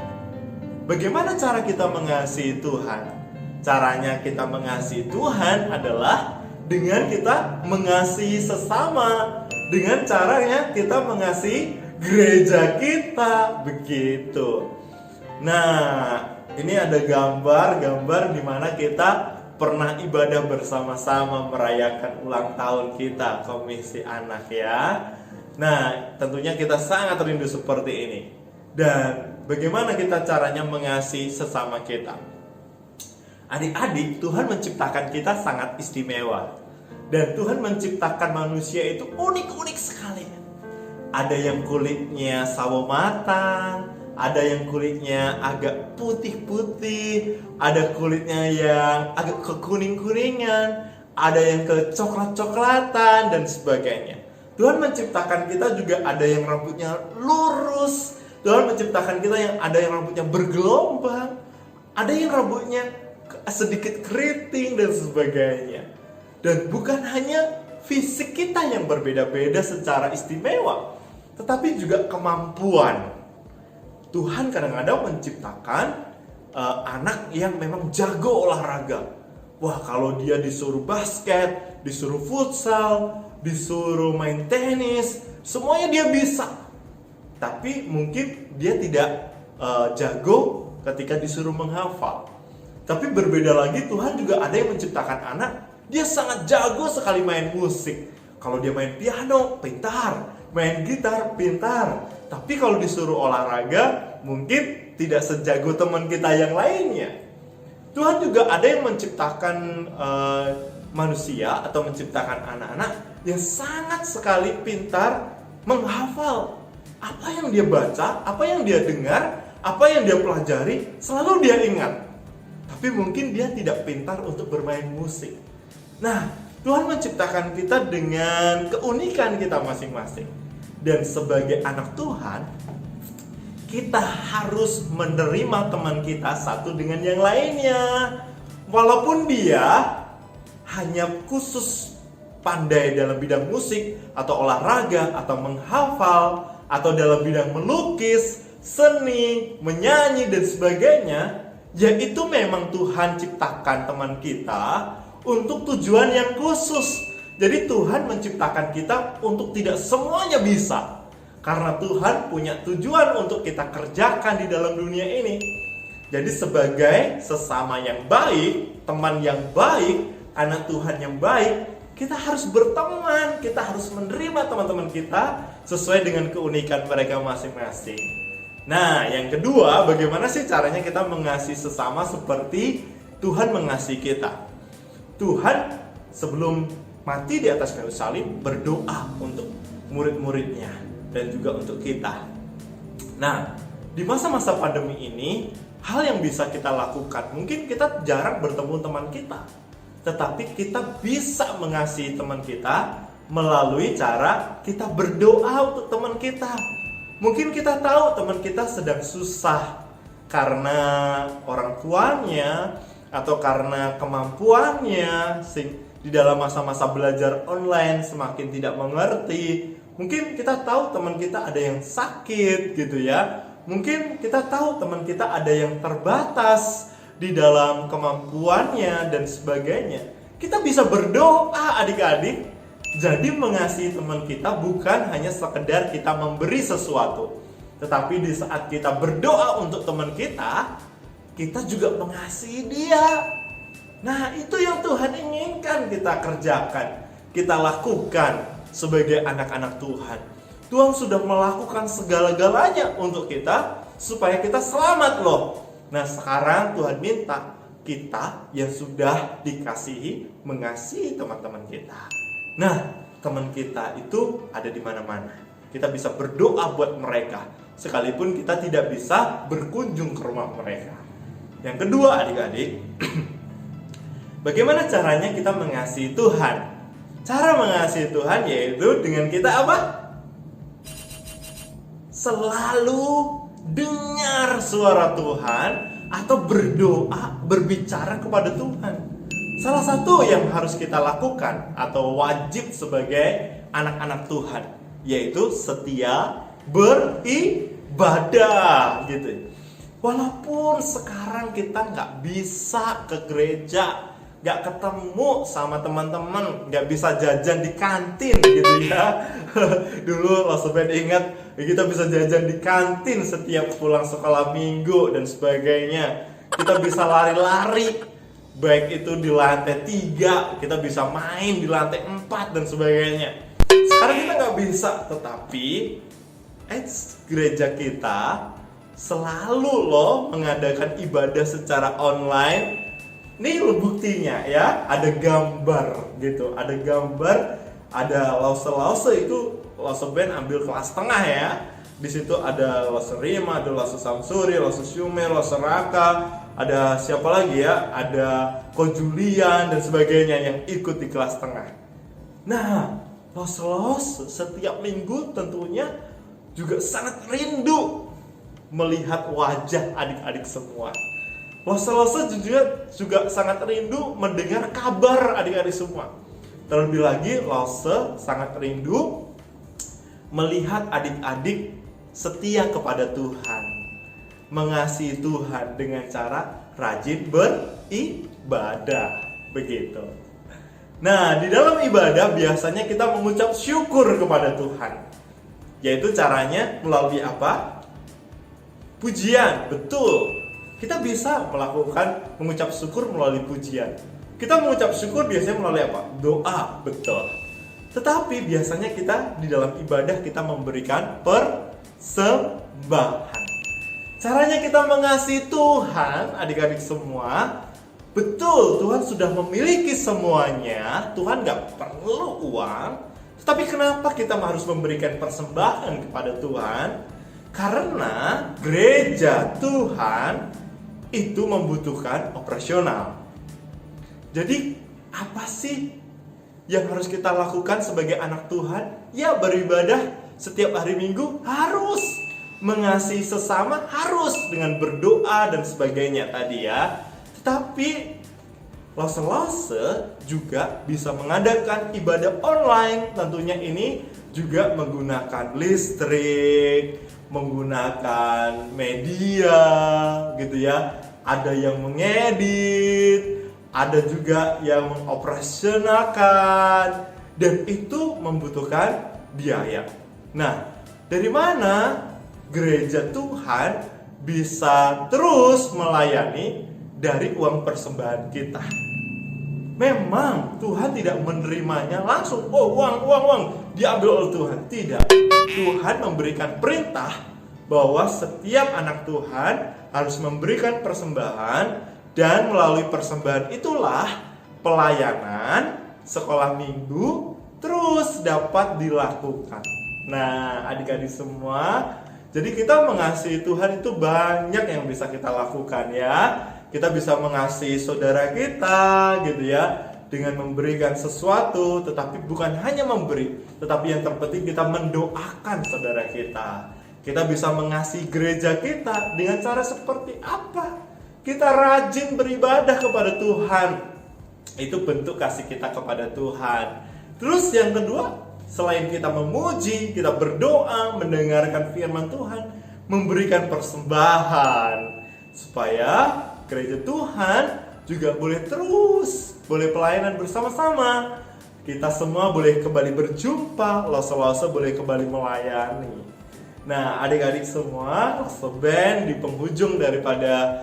Bagaimana cara kita mengasihi Tuhan? Caranya kita mengasihi Tuhan adalah dengan kita mengasihi sesama. Dengan caranya kita mengasihi gereja kita, begitu. Nah, ini ada gambar di mana kita pernah ibadah bersama-sama merayakan ulang tahun kita, komisi anak ya. Nah, tentunya kita sangat rindu seperti ini. Dan bagaimana kita caranya mengasihi sesama kita? Adik-adik, Tuhan menciptakan kita sangat istimewa. Dan Tuhan menciptakan manusia itu unik-unik sekali. Ada yang kulitnya sawo matang, ada yang kulitnya agak putih-putih, ada kulitnya yang agak kekuning-kuningan, ada yang ke coklat-coklatan dan sebagainya. Tuhan menciptakan kita juga ada yang rambutnya lurus. Tuhan menciptakan kita yang ada yang rambutnya bergelombang, ada yang rambutnya sedikit keriting dan sebagainya. Dan bukan hanya fisik kita yang berbeda-beda secara istimewa, tetapi juga kemampuan. Tuhan kadang-kadang menciptakan anak yang memang jago olahraga. Wah, kalau dia disuruh basket, disuruh futsal, disuruh main tenis, semuanya dia bisa. Tapi mungkin dia tidak jago ketika disuruh menghafal. Tapi berbeda lagi, Tuhan juga ada yang menciptakan anak, dia sangat jago sekali main musik. Kalau dia main piano, pintar. Main gitar, pintar. Tapi kalau disuruh olahraga, mungkin tidak sejago teman kita yang lainnya. Tuhan juga ada yang menciptakan manusia atau menciptakan anak-anak yang sangat sekali pintar menghafal. Apa yang dia baca, apa yang dia dengar, apa yang dia pelajari, selalu dia ingat. Tapi mungkin dia tidak pintar untuk bermain musik. Nah, Tuhan menciptakan kita dengan keunikan kita masing-masing. Dan sebagai anak Tuhan, kita harus menerima teman kita satu dengan yang lainnya. Walaupun dia hanya khusus pandai dalam bidang musik, atau olahraga, atau menghafal, atau dalam bidang melukis, seni, menyanyi, dan sebagainya, yaitu memang Tuhan ciptakan teman kita untuk tujuan yang khusus. Jadi Tuhan menciptakan kita untuk tidak semuanya bisa. Karena Tuhan punya tujuan untuk kita kerjakan di dalam dunia ini. Jadi sebagai sesama yang baik, teman yang baik, anak Tuhan yang baik, kita harus berteman, kita harus menerima teman-teman kita sesuai dengan keunikan mereka masing-masing. Nah, yang kedua, bagaimana sih caranya kita mengasihi sesama seperti Tuhan mengasihi kita? Tuhan sebelum mati di atas kayu salib berdoa untuk murid-muridnya dan juga untuk kita. Nah, di masa-masa pandemi ini, hal yang bisa kita lakukan, mungkin kita jarang bertemu teman kita, tetapi kita bisa mengasihi teman kita melalui cara kita berdoa untuk teman kita. Mungkin kita tahu teman kita sedang susah karena orang tuanya atau karena kemampuannya di dalam masa-masa belajar online semakin tidak mengerti. Mungkin kita tahu teman kita ada yang sakit gitu ya. Mungkin kita tahu teman kita ada yang terbatas di dalam kemampuannya dan sebagainya. Kita bisa berdoa adik-adik. Jadi mengasihi teman kita bukan hanya sekedar kita memberi sesuatu, tetapi di saat kita berdoa untuk teman kita, kita juga mengasihi dia. Nah, itu yang Tuhan inginkan kita kerjakan, kita lakukan sebagai anak-anak Tuhan. Tuhan sudah melakukan segala-galanya untuk kita supaya kita selamat loh. Nah, sekarang Tuhan minta kita yang sudah dikasihi mengasihi teman-teman kita. Nah, teman kita itu ada di mana-mana. Kita bisa berdoa buat mereka, sekalipun kita tidak bisa berkunjung ke rumah mereka. Yang kedua adik-adik, bagaimana caranya kita mengasihi Tuhan? Cara mengasihi Tuhan yaitu dengan kita apa? Selalu dengar suara Tuhan atau berdoa, berbicara kepada Tuhan. Salah satu yang harus kita lakukan atau wajib sebagai anak-anak Tuhan yaitu setia beribadah gitu. Walaupun sekarang kita nggak bisa ke gereja, nggak ketemu sama teman-teman, nggak bisa jajan di kantin gitu ya. Dulu Lost Band ingat kita bisa jajan di kantin setiap pulang sekolah minggu dan sebagainya. Kita bisa lari-lari, baik itu di lantai 3, kita bisa main di lantai 4 dan sebagainya. Sekarang kita nggak nggak bisa. Tetapi gereja kita selalu loh mengadakan ibadah secara online. Nih buktinya ya, ada gambar gitu, ada gambar, ada lause itu lause band ambil kelas tengah ya. Di situ ada lause Rima, ada lause Samsuri, lause Syumer, lause Raka, ada siapa lagi ya, ada Ko Julian dan sebagainya yang ikut di kelas tengah. Nah, lause setiap minggu tentunya juga sangat rindu melihat wajah adik-adik semua. Lose juga sangat rindu mendengar kabar adik-adik semua. Terlebih lagi Lose sangat rindu melihat adik-adik setia kepada Tuhan, mengasihi Tuhan dengan cara rajin beribadah. Begitu. Nah, di dalam ibadah biasanya kita mengucap syukur kepada Tuhan. Yaitu caranya melalui apa? Pujian, betul. Kita bisa melakukan mengucap syukur melalui pujian. Kita mengucap syukur biasanya melalui apa? Doa, betul. Tetapi biasanya kita di dalam ibadah kita memberikan persembahan. Caranya kita mengasihi Tuhan, adik-adik semua. Betul, Tuhan sudah memiliki semuanya. Tuhan gak perlu uang. Tetapi kenapa kita harus memberikan persembahan kepada Tuhan? Karena gereja Tuhan itu membutuhkan operasional. Jadi apa sih yang harus kita lakukan sebagai anak Tuhan? Ya, beribadah setiap hari Minggu harus, mengasihi sesama harus, dengan berdoa dan sebagainya tadi ya. Tetapi Lose juga bisa mengadakan ibadah online. Tentunya ini juga menggunakan listrik, menggunakan media gitu ya. Ada yang mengedit, ada juga yang mengoperasionalkan, dan itu membutuhkan biaya. Nah, dari mana gereja Tuhan bisa terus melayani? Dari uang persembahan kita. Memang Tuhan tidak menerimanya langsung, oh uang diambil oleh Tuhan. Tidak. Tuhan memberikan perintah bahwa setiap anak Tuhan harus memberikan persembahan, dan melalui persembahan itulah pelayanan sekolah minggu terus dapat dilakukan. Nah, adik-adik semua, jadi kita mengasihi Tuhan itu banyak yang bisa kita lakukan ya. Kita bisa mengasihi saudara kita gitu ya, dengan memberikan sesuatu. Tetapi bukan hanya memberi, tetapi yang terpenting kita mendoakan saudara kita. Kita bisa mengasihi gereja kita dengan cara seperti apa? Kita rajin beribadah kepada Tuhan. Itu bentuk kasih kita kepada Tuhan. Terus yang kedua, selain kita memuji, kita berdoa, mendengarkan firman Tuhan, memberikan persembahan, supaya gereja Tuhan juga boleh terus, boleh pelayanan bersama-sama. Kita semua boleh kembali berjumpa, Lose boleh kembali melayani. Nah, adik-adik semua, Band di penghujung daripada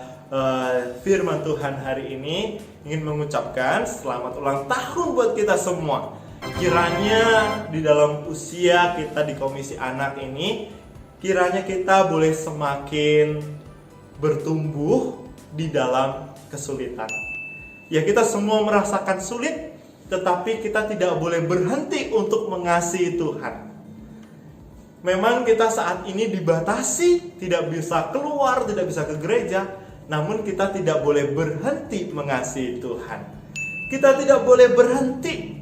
firman Tuhan hari ini ingin mengucapkan selamat ulang tahun buat kita semua. Kiranya di dalam usia kita di Komisi Anak ini, kiranya kita boleh semakin bertumbuh di dalam kesulitan. Ya, kita semua merasakan sulit, tetapi kita tidak boleh berhenti untuk mengasihi Tuhan. Memang kita saat ini dibatasi, tidak bisa keluar, tidak bisa ke gereja, namun kita tidak boleh berhenti mengasihi Tuhan. Kita tidak boleh berhenti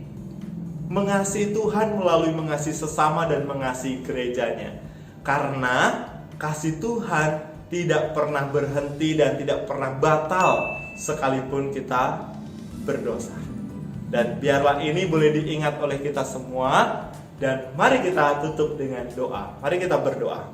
mengasihi Tuhan melalui mengasihi sesama dan mengasihi gerejanya. Karena kasih Tuhan tidak pernah berhenti dan tidak pernah batal sekalipun kita berdosa. Dan biarlah ini boleh diingat oleh kita semua. Dan mari kita tutup dengan doa. Mari kita berdoa.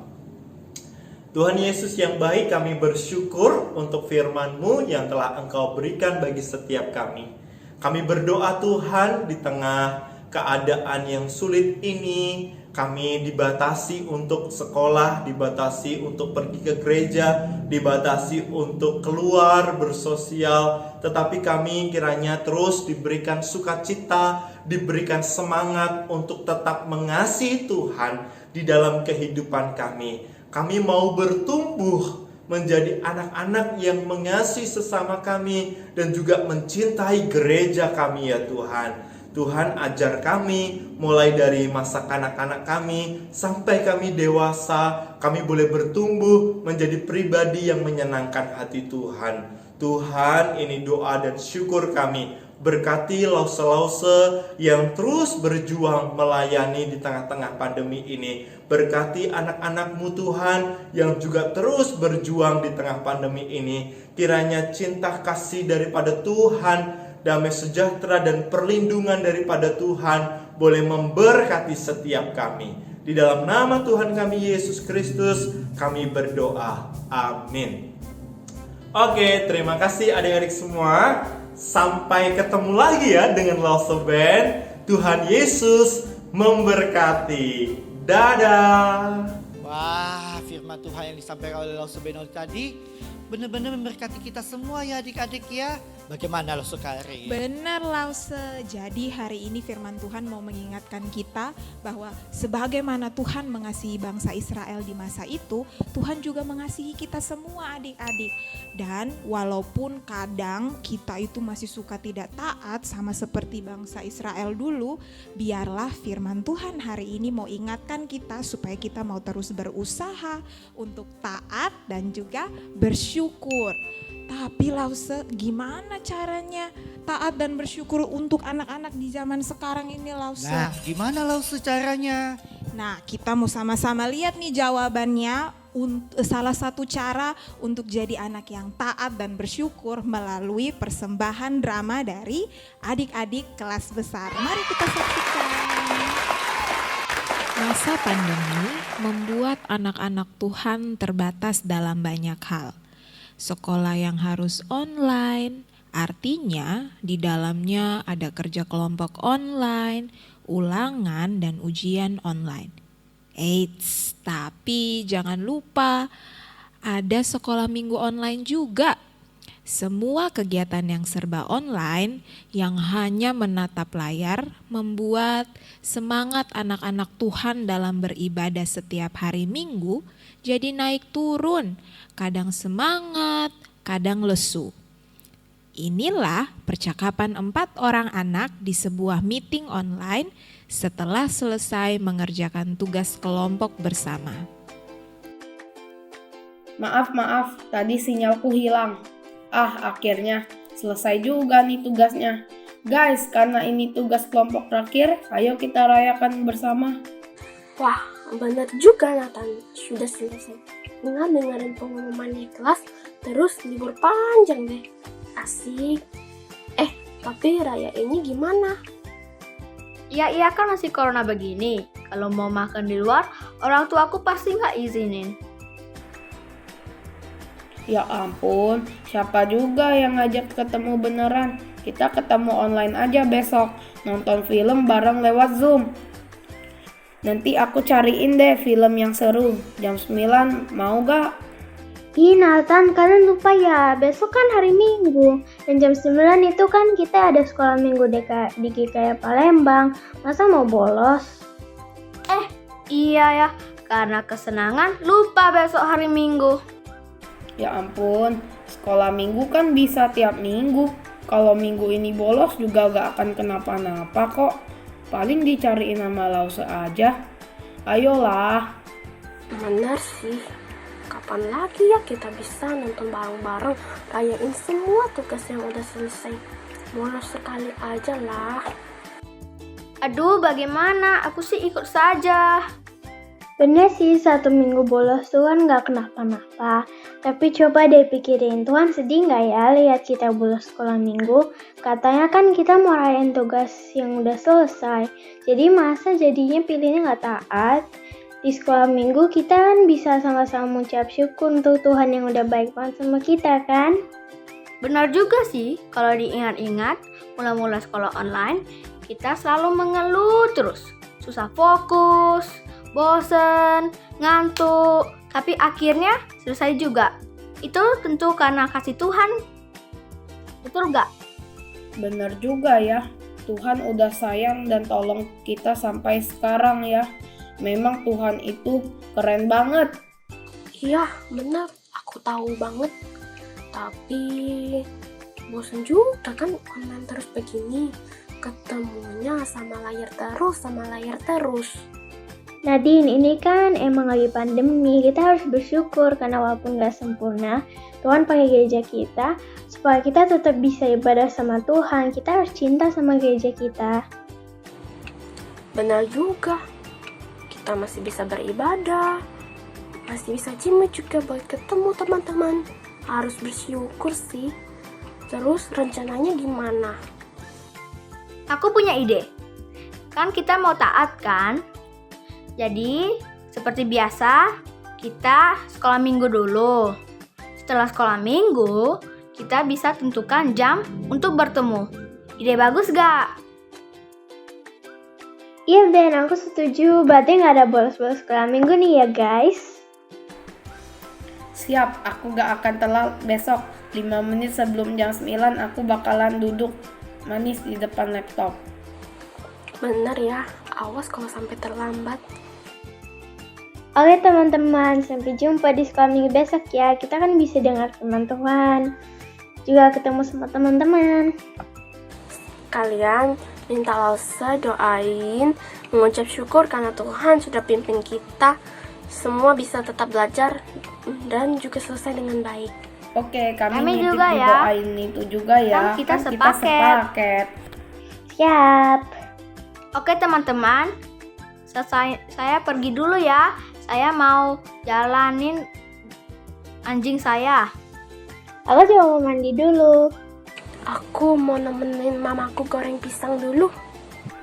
Tuhan Yesus yang baik, kami bersyukur untuk firman-Mu yang telah Engkau berikan bagi setiap kami. Kami berdoa Tuhan, di tengah keadaan yang sulit ini, Kami dibatasi untuk sekolah, dibatasi untuk pergi ke gereja, dibatasi untuk keluar bersosial. Tetapi kami kiranya terus diberikan sukacita, diberikan semangat untuk tetap mengasihi Tuhan di dalam kehidupan kami. Kami mau bertumbuh menjadi anak-anak yang mengasihi sesama kami dan juga mencintai gereja kami ya Tuhan. Tuhan ajar kami mulai dari masa kanak-kanak kami sampai kami dewasa, kami boleh bertumbuh menjadi pribadi yang menyenangkan hati Tuhan. Tuhan, ini doa dan syukur kami. Berkati Lause-Lause yang terus berjuang melayani di tengah-tengah pandemi ini. Berkati anak-anak-Mu Tuhan yang juga terus berjuang di tengah pandemi ini. Kiranya cinta kasih daripada Tuhan, damai sejahtera dan perlindungan daripada Tuhan boleh memberkati setiap kami. Di dalam nama Tuhan kami Yesus Kristus kami berdoa. Amin. Oke, terima kasih adik-adik semua. Sampai ketemu lagi ya dengan Lause Band. Tuhan Yesus memberkati. Dadah. Wah, firman Tuhan yang disampaikan oleh Lause Band tadi benar-benar memberkati kita semua ya adik-adik ya. Bagaimana Lause Kari? Benar Lause. Jadi hari ini firman Tuhan mau mengingatkan kita bahwa sebagaimana Tuhan mengasihi bangsa Israel di masa itu, Tuhan juga mengasihi kita semua adik-adik. Dan walaupun kadang kita itu masih suka tidak taat sama seperti bangsa Israel dulu, biarlah firman Tuhan hari ini mau ingatkan kita supaya kita mau terus berusaha untuk taat dan juga bersyukur. Tapi Lause, gimana caranya taat dan bersyukur untuk anak-anak di zaman sekarang ini Lause? Nah, gimana Lause caranya? Nah, kita mau sama-sama lihat nih jawabannya. Salah satu cara untuk jadi anak yang taat dan bersyukur melalui persembahan drama dari adik-adik kelas besar. Mari kita saksikan. Masa pandemi membuat anak-anak Tuhan terbatas dalam banyak hal. Sekolah yang harus online, artinya di dalamnya ada kerja kelompok online, ulangan dan ujian online. Eits, tapi jangan lupa ada sekolah minggu online juga. Semua kegiatan yang serba online yang hanya menatap layar membuat semangat anak-anak Tuhan dalam beribadah setiap hari Minggu jadi naik turun, kadang semangat, kadang lesu. Inilah percakapan 4 orang anak di sebuah meeting online setelah selesai mengerjakan tugas kelompok bersama. Maaf, tadi sinyalku hilang. Akhirnya selesai juga nih tugasnya. Guys, karena ini tugas kelompok terakhir, ayo kita rayakan bersama. Wah, benar juga Nathan. Sudah selesai. Dengerin pengumuman di kelas, terus libur panjang deh. Asik. Tapi raya ini gimana? Iya kan masih corona begini. Kalau mau makan di luar, orang tuaku pasti nggak izinin. Ya ampun, siapa juga yang ngajak ketemu beneran? Kita ketemu online aja besok, nonton film bareng lewat Zoom. Nanti aku cariin deh film yang seru, jam 9, mau gak? Ih Nathan, kalian lupa ya, besok kan hari Minggu. Dan jam 9 itu kan kita ada sekolah minggu di GKI Palembang. Masa mau bolos? Iya ya, karena kesenangan lupa besok hari Minggu. Ya ampun, sekolah minggu kan bisa tiap minggu. Kalau minggu ini bolos juga gak akan kenapa-napa kok. Paling dicariin sama Lause aja. Ayolah. Benar sih. Kapan lagi ya kita bisa nonton bareng-bareng, rayain semua tugas yang udah selesai. Bolos sekali aja lah. Aduh, bagaimana? Aku sih ikut saja. Bener sih, 1 minggu bolos tuh kan gak kenapa-napa. Tapi coba deh pikirin, Tuhan sedih gak ya lihat kita bolos sekolah minggu? Katanya kan kita mau rayain tugas yang udah selesai. Jadi masa jadinya pilihnya gak taat? Di sekolah minggu kita kan bisa sama-sama mengucap syukur untuk Tuhan yang udah baik banget sama kita kan? Benar juga sih, kalau diingat-ingat, mula-mula sekolah online, kita selalu mengeluh terus. Susah fokus, bosen, ngantuk, tapi akhirnya selesai juga. Itu tentu karena kasih Tuhan. Betul nggak? Bener juga ya. Tuhan udah sayang dan tolong kita sampai sekarang ya. Memang Tuhan itu keren banget. Iya, benar. Aku tahu banget. Tapi bosan juga kan online terus begini. Ketemunya sama layar terus. Nadine, ini kan emang lagi pandemi, kita harus bersyukur karena walaupun gak sempurna, Tuhan pakai gereja kita supaya kita tetap bisa ibadah sama Tuhan. Kita harus cinta sama gereja kita. Benar juga. Kita masih bisa beribadah. Masih bisa cimit juga buat ketemu teman-teman. Harus bersyukur sih. Terus rencananya gimana? Aku punya ide. Kan kita mau taat kan? Jadi, seperti biasa, kita sekolah minggu dulu. Setelah sekolah minggu, kita bisa tentukan jam untuk bertemu. Ide bagus gak? Iya Ben, aku setuju. Berarti gak ada bolos-bolos sekolah minggu nih ya guys. Siap, aku gak akan telat besok. 5 menit sebelum jam 9 aku bakalan duduk manis di depan laptop. Bener ya, awas kalau sampai terlambat. Oke teman-teman, sampai jumpa di sekolah minggu besok ya. Kita kan bisa dengar firman Tuhan, juga ketemu sama teman-teman. Kalian minta Lause doain, mengucap syukur karena Tuhan sudah pimpin kita. Semua bisa tetap belajar dan juga selesai dengan baik. Oke, kami Kami nitip juga ya. doain itu juga ya. Kan kita Kan sepaket. Siap. Oke teman-teman, saya pergi dulu ya. Saya mau jalanin anjing saya. Aku juga mau mandi dulu. Aku mau nemenin mamaku goreng pisang dulu.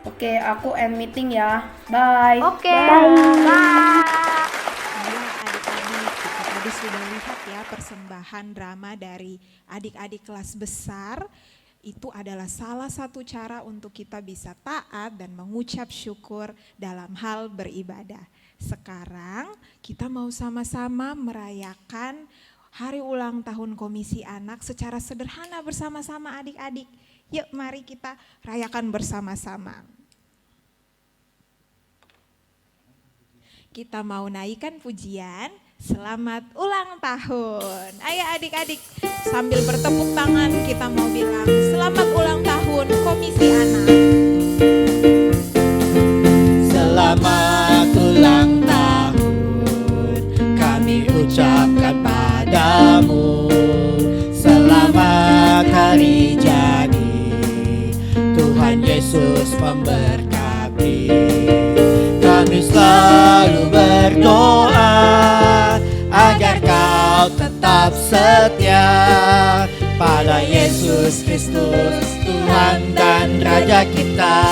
Oke, aku end meeting ya. Bye. Oke, Bye. bye. Ya adik-adik, kita tadi sudah lihat ya persembahan drama dari adik-adik kelas besar. Itu adalah salah satu cara untuk kita bisa taat dan mengucap syukur dalam hal beribadah. Sekarang kita mau sama-sama merayakan hari ulang tahun Komisi Anak secara sederhana bersama-sama adik-adik. Yuk mari kita rayakan bersama-sama. Kita mau naikkan pujian, selamat ulang tahun. Ayo adik-adik, sambil bertepuk tangan kita mau bilang selamat ulang tahun Komisi Anak. Selamat ulang tahun kami ucapkan padamu. Selamat hari jadi, Tuhan Yesus memberkati. Kami selalu berdoa agar kau tetap setia pada Yesus Kristus, Tuhan dan Raja kita.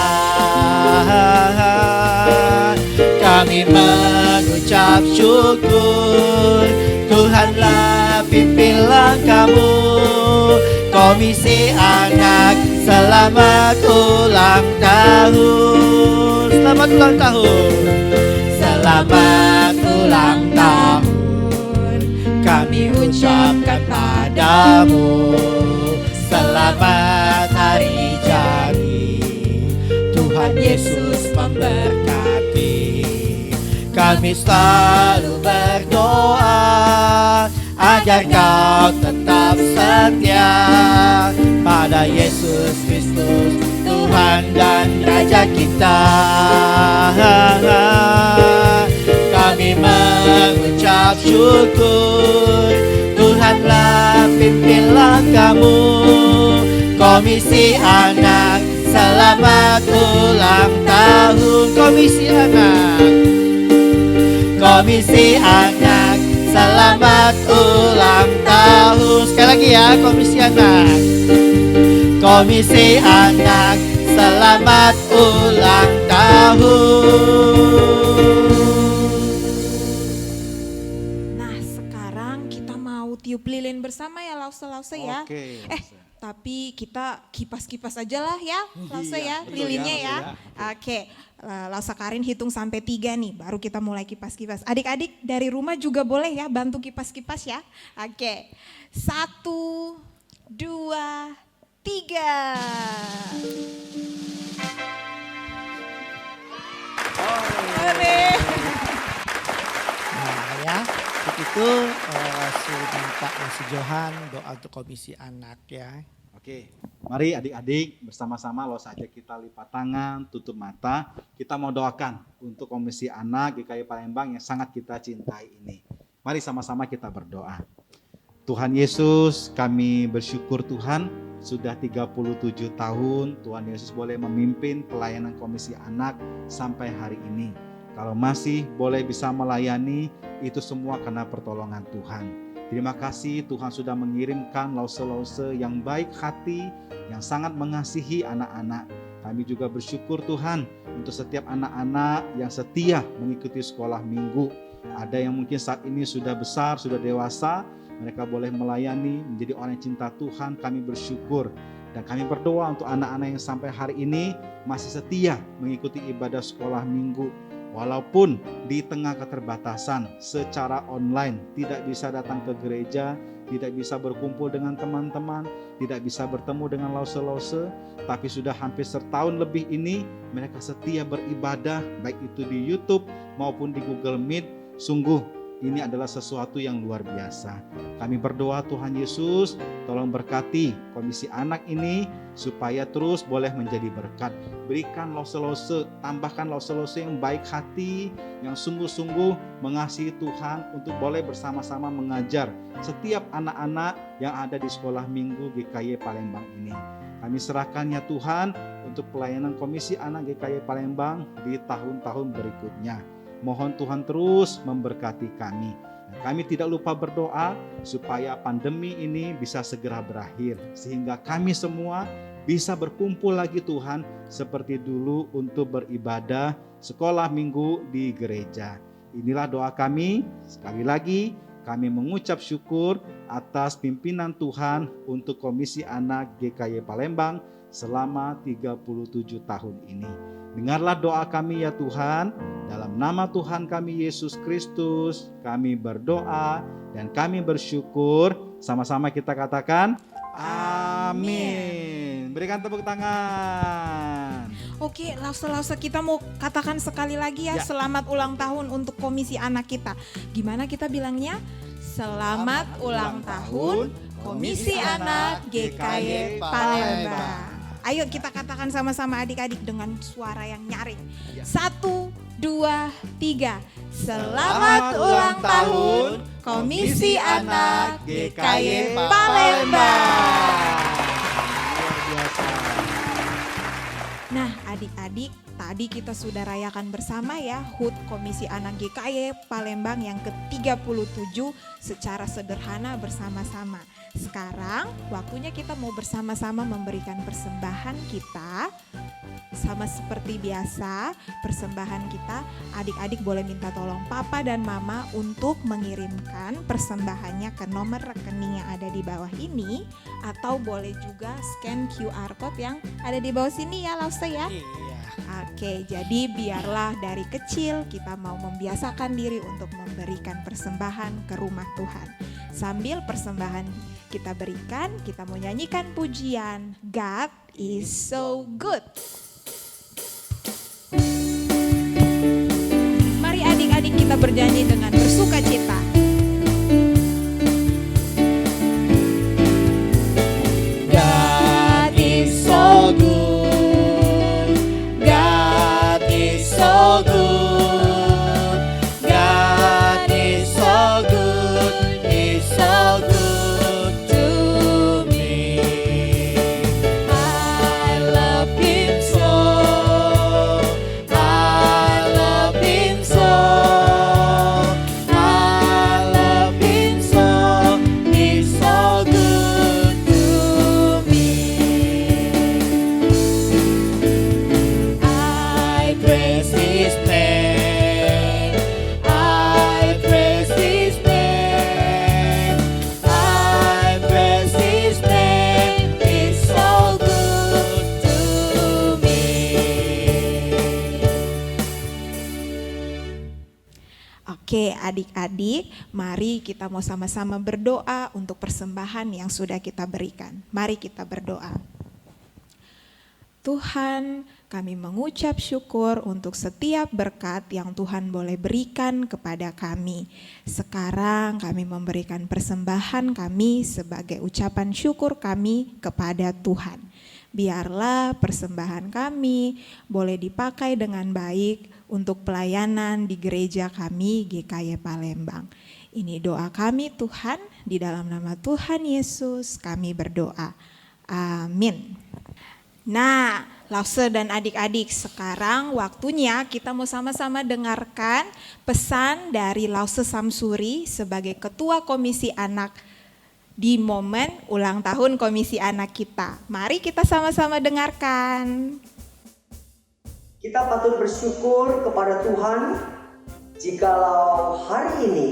Kami mengucap syukur, Tuhanlah pimpin langkahmu. Komisi Anak, selamat ulang tahun. Selamat ulang tahun. Selamat ulang tahun kami ucapkan padamu. Selamat hari jadi, Tuhan Yesus memberkati. Kami selalu berdoa agar kau tetap setia pada Yesus Kristus, Tuhan dan Raja kita. Kami mengucap syukur, Tuhanlah pimpin langkahmu. Komisi Anak, selamat ulang tahun. Komisi Anak, Komisi Anak, selamat ulang tahun. Sekali lagi ya, Komisi Anak. Komisi Anak, selamat ulang tahun. Nah sekarang kita mau tiup lilin bersama ya Lause-Lause ya. Oke. tapi kita kipas-kipas aja lah ya, Lause ya, betul lilinnya ya, ya. betul Oke, Lause Karin hitung sampai 3 nih, baru kita mulai kipas-kipas. Adik-adik dari rumah juga boleh ya bantu kipas-kipas ya. Oke, 1, 2, 3. Nah ya, itu si Johan doa untuk komisi anak ya. Oke, mari adik-adik bersama-sama lo saja kita lipat tangan, tutup mata. Kita mau doakan untuk Komisi Anak GKI Palembang yang sangat kita cintai ini. Mari sama-sama kita berdoa. Tuhan Yesus, kami bersyukur Tuhan sudah 37 tahun Tuhan Yesus boleh memimpin pelayanan Komisi Anak sampai hari ini. Kalau masih boleh bisa melayani, itu semua karena pertolongan Tuhan. Terima kasih Tuhan sudah mengirimkan lause-lause yang baik hati, yang sangat mengasihi anak-anak. Kami juga bersyukur Tuhan untuk setiap anak-anak yang setia mengikuti sekolah minggu. Ada yang mungkin saat ini sudah besar, sudah dewasa, mereka boleh melayani, menjadi orang yang cinta Tuhan. Kami bersyukur dan kami berdoa untuk anak-anak yang sampai hari ini masih setia mengikuti ibadah sekolah minggu. Walaupun di tengah keterbatasan secara online, tidak bisa datang ke gereja, tidak bisa berkumpul dengan teman-teman, tidak bisa bertemu dengan lause-lause, tapi sudah hampir setahun lebih ini mereka setia beribadah, baik itu di YouTube maupun di Google Meet. Sungguh ini adalah sesuatu yang luar biasa. Kami berdoa Tuhan Yesus, tolong berkati Komisi Anak ini supaya terus boleh menjadi berkat. Berikan lause-lause, tambahkan lause-lause yang baik hati, yang sungguh-sungguh mengasihi Tuhan untuk boleh bersama-sama mengajar setiap anak-anak yang ada di sekolah minggu GKI Palembang ini. Kami serahkan ya Tuhan untuk pelayanan Komisi Anak GKI Palembang di tahun-tahun berikutnya. Mohon Tuhan terus memberkati kami. Kami tidak lupa berdoa supaya pandemi ini bisa segera berakhir. Sehingga kami semua bisa berkumpul lagi Tuhan seperti dulu untuk beribadah sekolah minggu di gereja. Inilah doa kami. Sekali lagi kami mengucap syukur atas pimpinan Tuhan untuk Komisi Anak GKI Palembang selama 37 tahun ini. Dengarlah doa kami ya Tuhan. Dalam nama Tuhan kami Yesus Kristus, kami berdoa dan kami bersyukur. Sama-sama kita katakan, amin. Berikan tepuk tangan. Oke, lause-lause kita mau katakan sekali lagi ya, selamat ulang tahun untuk Komisi Anak kita. Gimana kita bilangnya? Selamat ulang tahun Komisi Anak GKI Palembang. Ayo kita katakan sama-sama adik-adik dengan suara yang nyaring. 1, 2, 3. Selamat ulang tahun Komisi Anak GKI Palembang. Luar biasa. Nah adik-adik, tadi kita sudah rayakan bersama ya HUT Komisi Anak GKI Palembang yang ke-37 secara sederhana bersama-sama. Sekarang waktunya kita mau bersama-sama memberikan persembahan kita. Sama seperti biasa, persembahan kita, adik-adik boleh minta tolong papa dan mama untuk mengirimkan persembahannya ke nomor rekening yang ada di bawah ini, atau boleh juga scan QR code yang ada di bawah sini ya Lause ya. Oke, jadi biarlah dari kecil kita mau membiasakan diri untuk memberikan persembahan ke rumah Tuhan. Sambil persembahan kita berikan, kita mau nyanyikan pujian God is so good. Mari adik-adik kita bernyanyi dengan bersuka cita. God is so good. God is so good. God is so good. He's so good to me. I love him so. I love him so. I Oke, adik-adik, mari kita mau sama-sama berdoa untuk persembahan yang sudah kita berikan. Mari kita berdoa. Tuhan, kami mengucap syukur untuk setiap berkat yang Tuhan boleh berikan kepada kami. Sekarang kami memberikan persembahan kami sebagai ucapan syukur kami kepada Tuhan. Biarlah persembahan kami boleh dipakai dengan baik untuk pelayanan di gereja kami GKY Palembang. Ini doa kami Tuhan, di dalam nama Tuhan Yesus kami berdoa. Amin. Nah, Lause dan adik-adik, sekarang waktunya kita mau sama-sama dengarkan pesan dari Lause Samsuri sebagai Ketua Komisi Anak di momen ulang tahun Komisi Anak kita. Mari kita sama-sama dengarkan. Kita patut bersyukur kepada Tuhan jikalau hari ini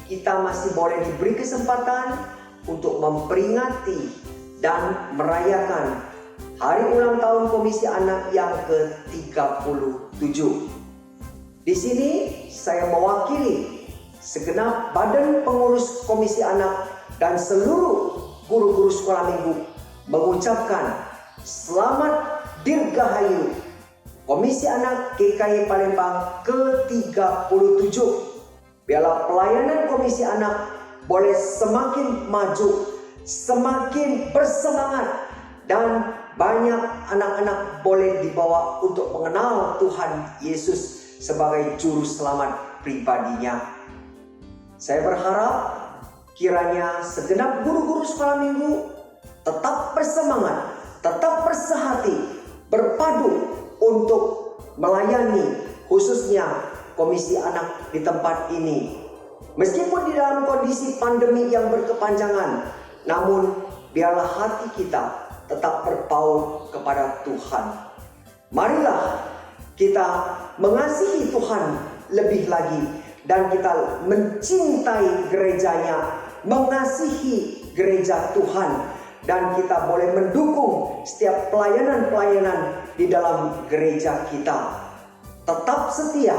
kita masih boleh diberi kesempatan untuk memperingati dan merayakan hari ulang tahun Komisi Anak yang ke-37. Di sini saya mewakili segenap badan pengurus Komisi Anak dan seluruh guru-guru sekolah minggu mengucapkan selamat dirgahayu Komisi Anak GKY Palembang ke-37. Biarlah pelayanan Komisi Anak boleh semakin maju, semakin bersemangat, dan banyak anak-anak boleh dibawa untuk mengenal Tuhan Yesus sebagai juru selamat pribadinya. Saya berharap kiranya segenap guru-guru sekolah minggu tetap bersemangat, tetap bersehati, berpadu untuk melayani khususnya Komisi Anak di tempat ini. Meskipun di dalam kondisi pandemi yang berkepanjangan, namun biarlah hati kita tetap berpaut kepada Tuhan. Marilah kita mengasihi Tuhan lebih lagi dan kita mencintai gerejanya, mengasihi gereja Tuhan, dan kita boleh mendukung setiap pelayanan-pelayanan di dalam gereja kita. Tetap setia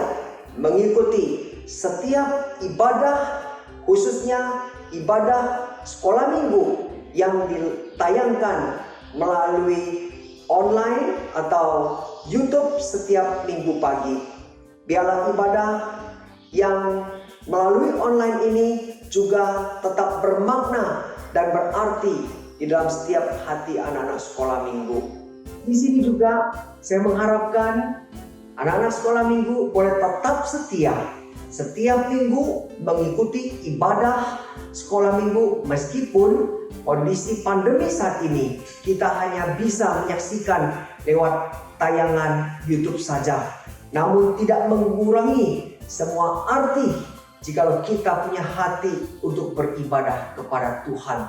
mengikuti setiap ibadah, khususnya ibadah sekolah minggu yang ditayangkan melalui online atau YouTube setiap minggu pagi. Biarlah ibadah yang melalui online ini juga tetap bermakna dan berarti di dalam setiap hati anak-anak sekolah minggu. Di sini juga saya mengharapkan anak-anak sekolah minggu boleh tetap setia setiap minggu mengikuti ibadah sekolah minggu, meskipun kondisi pandemi saat ini kita hanya bisa menyaksikan lewat tayangan YouTube saja. Namun tidak mengurangi semua arti jikalau kita punya hati untuk beribadah kepada Tuhan.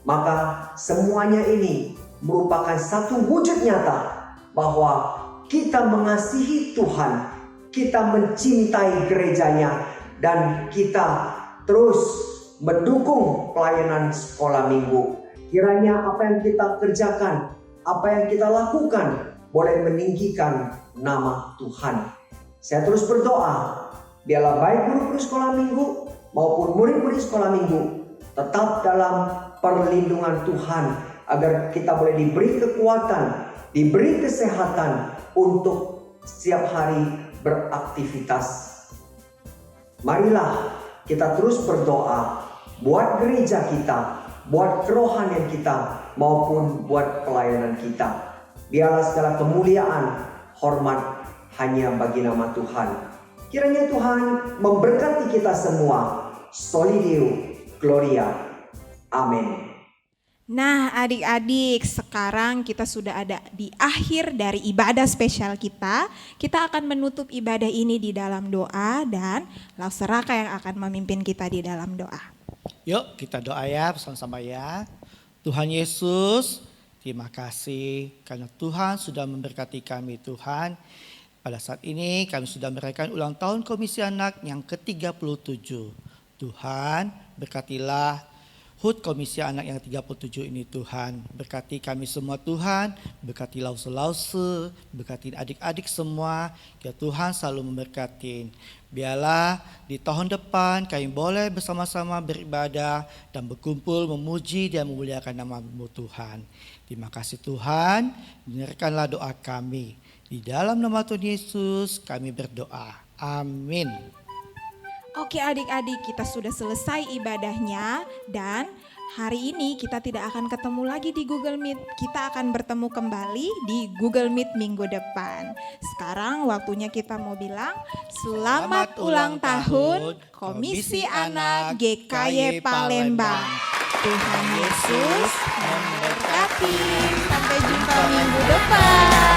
Maka semuanya ini merupakan satu wujud nyata bahwa kita mengasihi Tuhan, kita mencintai gerejanya, dan kita terus mendukung pelayanan sekolah minggu. Kiranya apa yang kita kerjakan, apa yang kita lakukan boleh meninggikan nama Tuhan. Saya terus berdoa, biarlah baik guru-guru sekolah minggu maupun murid-murid sekolah minggu tetap dalam perlindungan Tuhan, agar kita boleh diberi kekuatan, diberi kesehatan untuk setiap hari beraktivitas. Marilah kita terus berdoa buat gereja kita, buat kerohanian kita, maupun buat pelayanan kita. Biarlah segala kemuliaan, hormat hanya bagi nama Tuhan. Kiranya Tuhan memberkati kita semua. Soli Deo Gloria. Amin. Nah, adik-adik, sekarang kita sudah ada di akhir dari ibadah spesial kita. Kita akan menutup ibadah ini di dalam doa, dan Lause Raka yang akan memimpin kita di dalam doa. Yuk kita doa ya bersama-sama ya. Tuhan Yesus, terima kasih karena Tuhan sudah memberkati kami Tuhan. Pada saat ini kami sudah merayakan ulang tahun Komisi Anak yang ke-37. Tuhan berkatilah HUT Komisi Anak yang 37 ini Tuhan. Berkati kami semua Tuhan, berkati lause-lause, berkati adik-adik semua, ya Tuhan selalu memberkati. Biarlah di tahun depan kami boleh bersama-sama beribadah dan berkumpul memuji dan memuliakan nama-Mu Tuhan. Terima kasih Tuhan, dengarkanlah doa kami. Di dalam nama Tuhan Yesus kami berdoa. Amin. Oke adik-adik, kita sudah selesai ibadahnya dan hari ini kita tidak akan ketemu lagi di Google Meet. Kita akan bertemu kembali di Google Meet minggu depan. Sekarang waktunya kita mau bilang selamat ulang tahun Komisi Anak GKY Palembang. Tuhan Yesus memberkati. Sampai jumpa minggu depan.